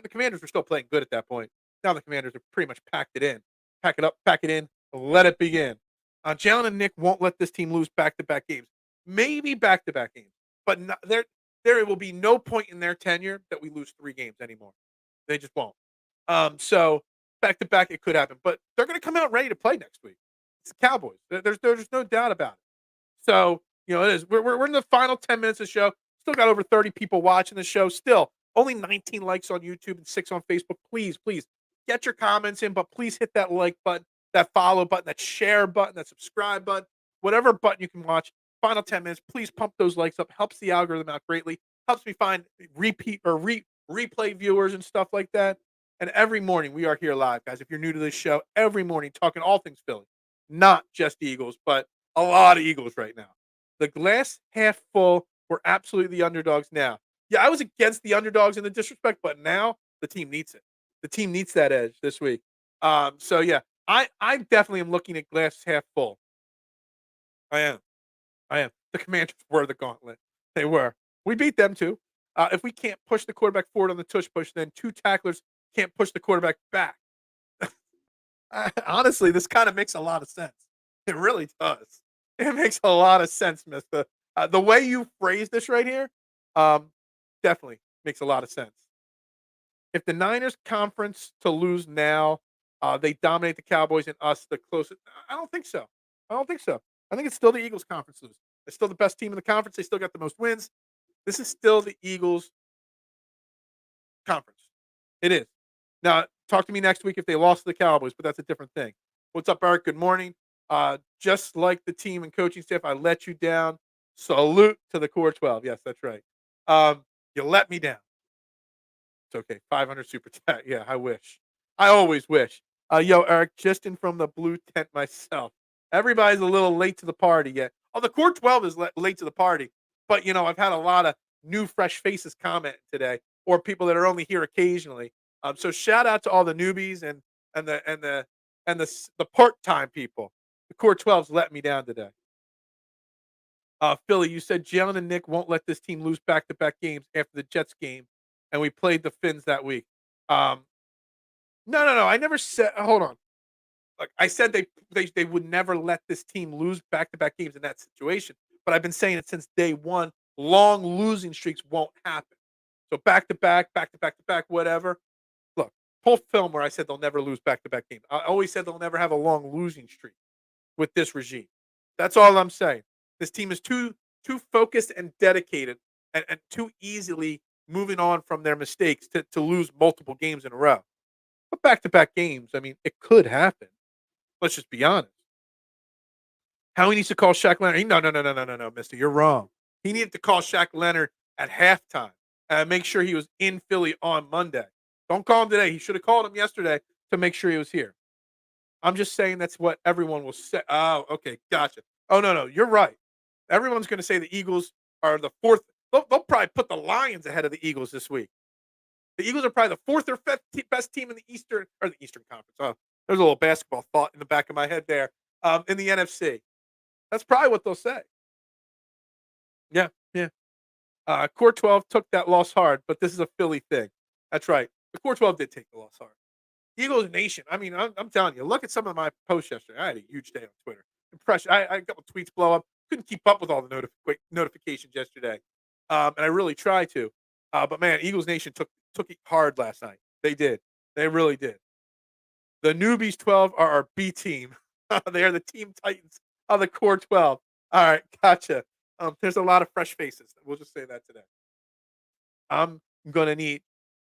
Commanders were still playing good at that point. Now the Commanders are pretty much packed it in. Pack it up, pack it in, let it begin. Jalen and Nick won't let this team lose back-to-back games. Maybe back-to-back games, but there will be no point in their tenure that we lose 3 games anymore. They just won't. So back-to-back, it could happen, but they're going to come out ready to play next week. It's the Cowboys. There's no doubt about it. So, it is. We're in the final 10 minutes of the show. Still got over 30 people watching the show. Still, only 19 likes on YouTube and 6 on Facebook. Please get your comments in, but please hit that like button, that follow button, that share button, that subscribe button, whatever button you can watch. Final 10 minutes. Please pump those likes up. Helps the algorithm out greatly. Helps me find repeat or replay viewers and stuff like that. And every morning we are here live, guys. If you're new to this show, every morning talking all things Philly, not just Eagles, but a lot of Eagles right now. The glass half full. We're absolutely the underdogs now. Yeah, I was against the underdogs in the disrespect, but now the team needs it. The team needs that edge this week. So yeah, I definitely am looking at glass half full. I am. I am. The Commanders were the gauntlet. They were. We beat them too. If we can't push the quarterback forward on the tush push, then 2 tacklers can't push the quarterback back. Honestly, this kind of makes a lot of sense. It really does. It makes a lot of sense, Mister. The way you phrase this right here, um, definitely makes a lot of sense. If the Niners conference to lose now, they dominate the Cowboys and us the closest. I don't think so. I don't think so. I think it's still the Eagles conference lose. They're still the best team in the conference. They still got the most wins. This is still the Eagles conference. It is. Now, talk to me next week if they lost to the Cowboys, but that's a different thing. What's up, Eric? Good morning. Just like the team and coaching staff, I let you down. Salute to the core 12. Yes, that's right. You let me down. It's okay. 500 super chat. Yeah, I wish. I always wish. Yo, Eric, just in from the blue tent myself. Everybody's a little late to the party yet. Oh, the core 12 is late to the party. But, I've had a lot of new, fresh faces comment today, or people that are only here occasionally. So shout out to all the newbies and the part-time people. The core 12's let me down today. Philly, you said Jalen and Nick won't let this team lose back-to-back games after the Jets game, and we played the Finns that week. No. I never said. Hold on. Like I said, they would never let this team lose back-to-back games in that situation. But I've been saying it since day one. Long losing streaks won't happen. So back-to-back, back-to-back, whatever. Look, pull film where I said they'll never lose back-to-back games. I always said they'll never have a long losing streak with this regime. That's all I'm saying. This team is too focused and dedicated and too easily moving on from their mistakes to lose multiple games in a row. But back-to-back games, I mean, it could happen. Let's just be honest. How he needs to call Shaq Leonard. No, mister. You're wrong. He needed to call Shaq Leonard at halftime and make sure he was in Philly on Monday. Don't call him today. He should have called him yesterday to make sure he was here. I'm just saying that's what everyone will say. Oh, okay. Gotcha. Oh, no. You're right. Everyone's going to say the Eagles are the fourth. They'll probably put the Lions ahead of the Eagles this week. The Eagles are probably the fourth or fifth best team in the Eastern Conference. Oh, there's a little basketball thought in the back of my head there. In the NFC, that's probably what they'll say. Yeah. Core 12 took that loss hard, but this is a Philly thing. That's right. The Core 12 did take the loss hard. Eagles Nation. I mean, I'm telling you. Look at some of my posts yesterday. I had a huge day on Twitter. Impression. I a couple tweets blow up. Couldn't keep up with all the notifications yesterday, and I really tried to. But man, Eagles Nation took it hard last night. They did. They really did. The newbies 12 are our B team. They are the team titans of the core 12. All right, gotcha. There's a lot of fresh faces. We'll just say that today. I'm gonna need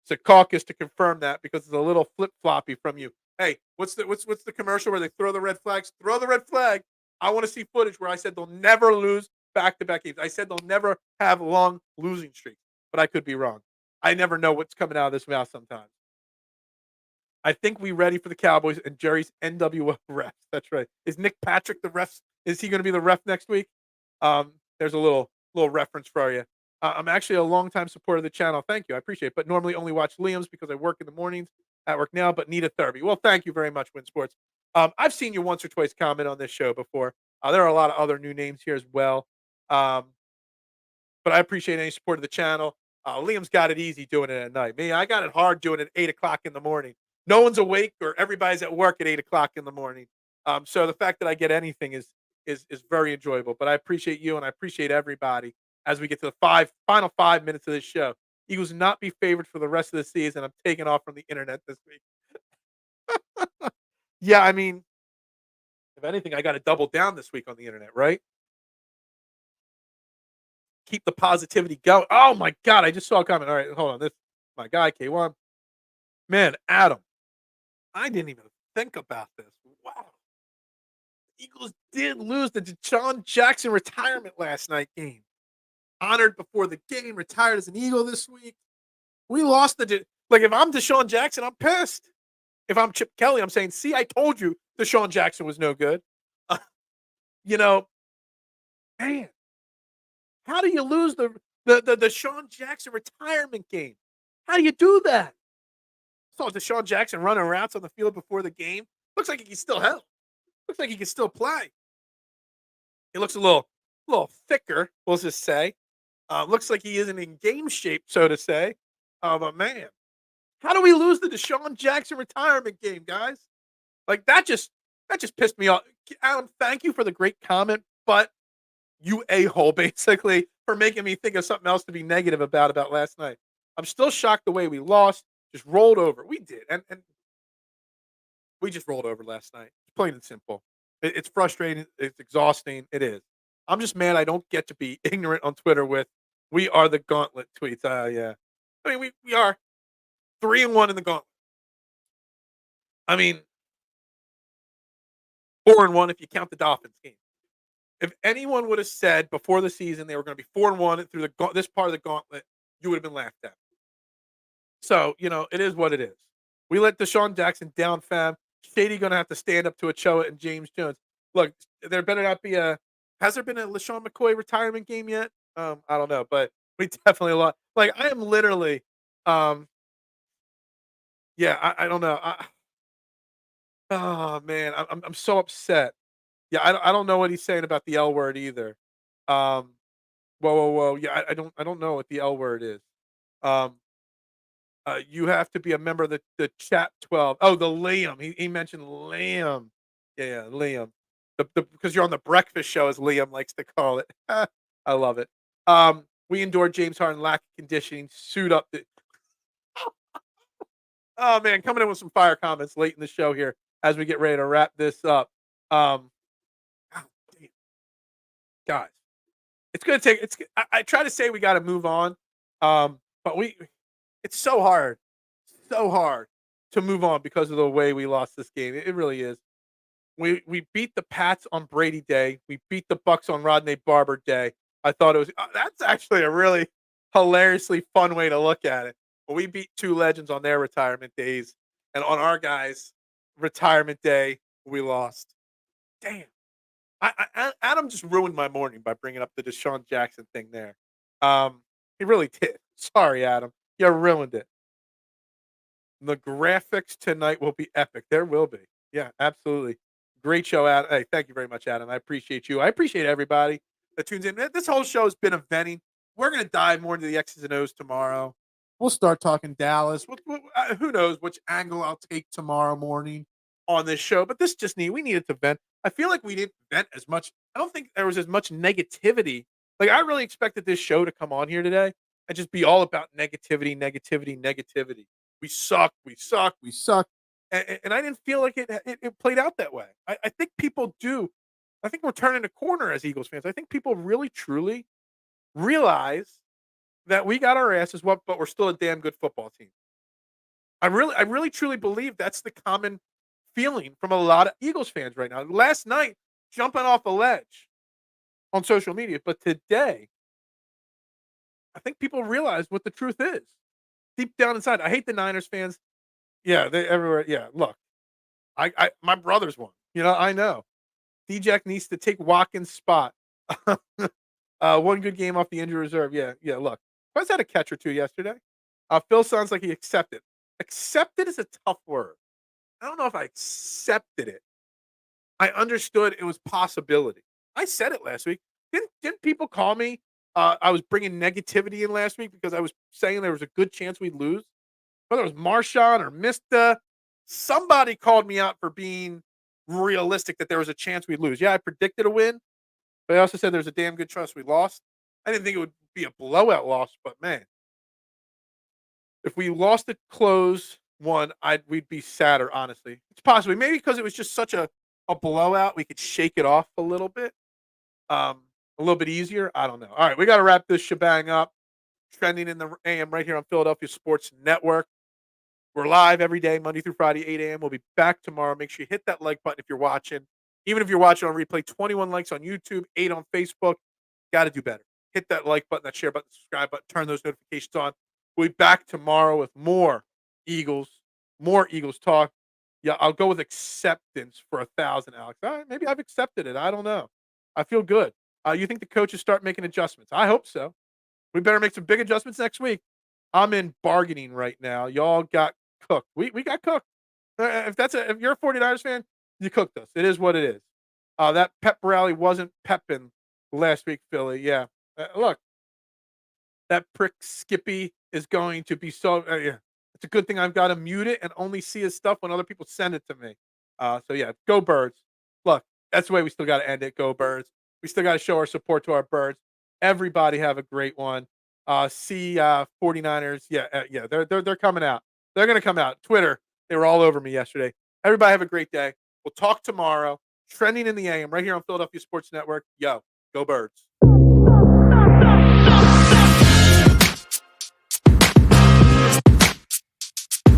Secaucus to confirm that because it's a little flip floppy from you. Hey, what's the commercial where they throw the red flags? Throw the red flag. I want to see footage where I said they'll never lose back-to-back games. I said they'll never have long losing streaks, but I could be wrong. I never know what's coming out of this mouth sometimes. I think we ready for the Cowboys and Jerry's NWO refs. That's right. Is Nick Patrick the ref? Is he going to be the ref next week? There's a little reference for you. I'm actually a longtime supporter of the channel. Thank you. I appreciate it. But normally only watch Liam's because I work in the mornings at work now, but need a therapy. Well, thank you very much, Win Sports. I've seen you once or twice comment on this show before. There are a lot of other new names here as well. But I appreciate any support of the channel. Liam's got it easy doing it at night. Me, I got it hard doing it at 8 o'clock in the morning. No one's awake or everybody's at work at 8 o'clock in the morning. So the fact that I get anything is very enjoyable. But I appreciate you and I appreciate everybody as we get to the final 5 minutes of this show. Eagles not be favored for the rest of the season. I'm taking off from the internet this week. Yeah, I mean, if anything, I got to double down this week on the internet, right? Keep the positivity going. Oh my god, I just saw a comment. All right, hold on. This my guy K1. Man, Adam, I didn't even think about this. Wow. Eagles did lose the Deshaun Jackson retirement last night game. Honored before the game, retired as an Eagle this week. We lost like if I'm Deshaun Jackson, I'm pissed. If I'm Chip Kelly, I'm saying, see, I told you Deshaun Jackson was no good. Uh, you know, man, how do you lose the Deshaun Jackson retirement game? How do you do that? Saw Deshaun Jackson running routes on the field before the game. Looks like he can still help. Looks like he can still play. He looks a little thicker, we'll just say. Looks like he isn't in game shape, so to say. But man, how do we lose the Deshaun Jackson retirement game, guys? Like that just pissed me off. Adam, thank you for the great comment, but you a-hole basically for making me think of something else to be negative about last night. I'm still shocked the way we lost, just rolled over. We did, and we just rolled over last night. Plain and simple. It's frustrating. It's exhausting. It is. I'm just mad I don't get to be ignorant on Twitter with "We are the Gauntlet" tweets. Yeah. I mean, we are 3-1 in the Gauntlet. I mean, 4-1 if you count the Dolphins game. If anyone would have said before the season they were going to be 4-1 through this part of the Gauntlet, you would have been laughed at. So it is what it is. We let Deshaun Jackson down, fam. Shady gonna have to stand up to Ochoa and James Jones. Look, there better not be a. Has there been a LaShawn McCoy retirement game yet? I don't know, but we definitely lost. Like I am literally, um, yeah, I don't know. Oh man, I'm so upset. Yeah, I don't know what he's saying about the L word either. Um, whoa. Yeah, I don't know what the L word is. Um, you have to be a member of the chat 12. Oh, the Liam. He mentioned Liam. Yeah, Liam. Because you're on the breakfast show, as Liam likes to call it. I love it. We endured James Harden lack of conditioning, suit up. Oh man, coming in with some fire comments late in the show here as we get ready to wrap this up. Um, oh, damn. Guys, it's gonna take. I try to say we got to move on, but it's so hard to move on because of the way we lost this game. It really is. We beat the Pats on Brady Day. We beat the Bucks on Rodney Barber Day. I thought it was that's actually a really hilariously fun way to look at it. But we beat two legends on their retirement days, and on our guys' retirement day, we lost. Damn. Adam just ruined my morning by bringing up the Deshaun Jackson thing there. He really did. Sorry, Adam. You ruined it. The graphics tonight will be epic. There will be. Yeah, absolutely. Great show, Adam. Hey, thank you very much, Adam. I appreciate you. I appreciate everybody that tunes in. This whole show has been a venting. We're going to dive more into the X's and O's tomorrow. We'll start talking Dallas. Who knows which angle I'll take tomorrow morning on this show, but this just we needed to vent. I feel like we didn't vent as much. I don't think there was as much negativity. Like I really expected this show to come on here today and just be all about negativity, negativity, negativity. We suck, we suck, we suck. And I didn't feel like it played out that way. I think people do. I think we're turning a corner as Eagles fans. I think people really, truly realize that we got our asses whooped, but we're still a damn good football team. I really, truly believe that's the common feeling from a lot of Eagles fans right now. Last night, jumping off a ledge on social media, but today, I think people realize what the truth is. Deep down inside, I hate the Niners fans. Yeah, they everywhere. Yeah, look, my brother's one. I know. D-Jack needs to take Watkins' spot. One good game off the injury reserve. Yeah. Look, Quez had a catch or two yesterday. Phil sounds like he accepted. Accepted is a tough word. I don't know if I accepted it. I understood it was possibility. I said it last week. Didn't people call me? I was bringing negativity in last week because I was saying there was a good chance we'd lose. Whether it was Marshawn or Mista, somebody called me out for being realistic that there was a chance we'd lose. Yeah, I predicted a win, but I also said there's a damn good chance we lost. I didn't think it would be a blowout loss, but man, if we lost the close one, we'd be sadder, honestly. It's possibly maybe because it was just such a blowout, we could shake it off a little bit. A little bit easier. I don't know. All right, we got to wrap this shebang up. Trending in the AM right here on Philadelphia Sports Network. We're live every day, Monday through Friday, 8 a.m. We'll be back tomorrow. Make sure you hit that like button if you're watching. Even if you're watching on replay, 21 likes on YouTube, 8 on Facebook. Got to do better. Hit that like button, that share button, subscribe button, turn those notifications on. We'll be back tomorrow with more Eagles talk. Yeah, I'll go with acceptance for 1,000, Alex. All right, maybe I've accepted it. I don't know. I feel good. You think the coaches start making adjustments? I hope so. We better make some big adjustments next week. I'm in bargaining right now. Y'all got cooked. We got cooked. If you're a 49ers fan, you cooked us. It is what it is. That pep rally wasn't pepping last week, Philly. Yeah. Look, that prick Skippy is going to be so. Yeah. It's a good thing I've got to mute it and only see his stuff when other people send it to me. So yeah, go Birds. Look, that's the way we still got to end it. Go Birds. We still got to show our support to our Birds. Everybody have a great one. See 49ers. Yeah, yeah, they're coming out. They're gonna come out. Twitter, they were all over me yesterday. Everybody have a great day. We'll talk tomorrow. Trending in the AM right here on Philadelphia Sports Network. Yo, go Birds.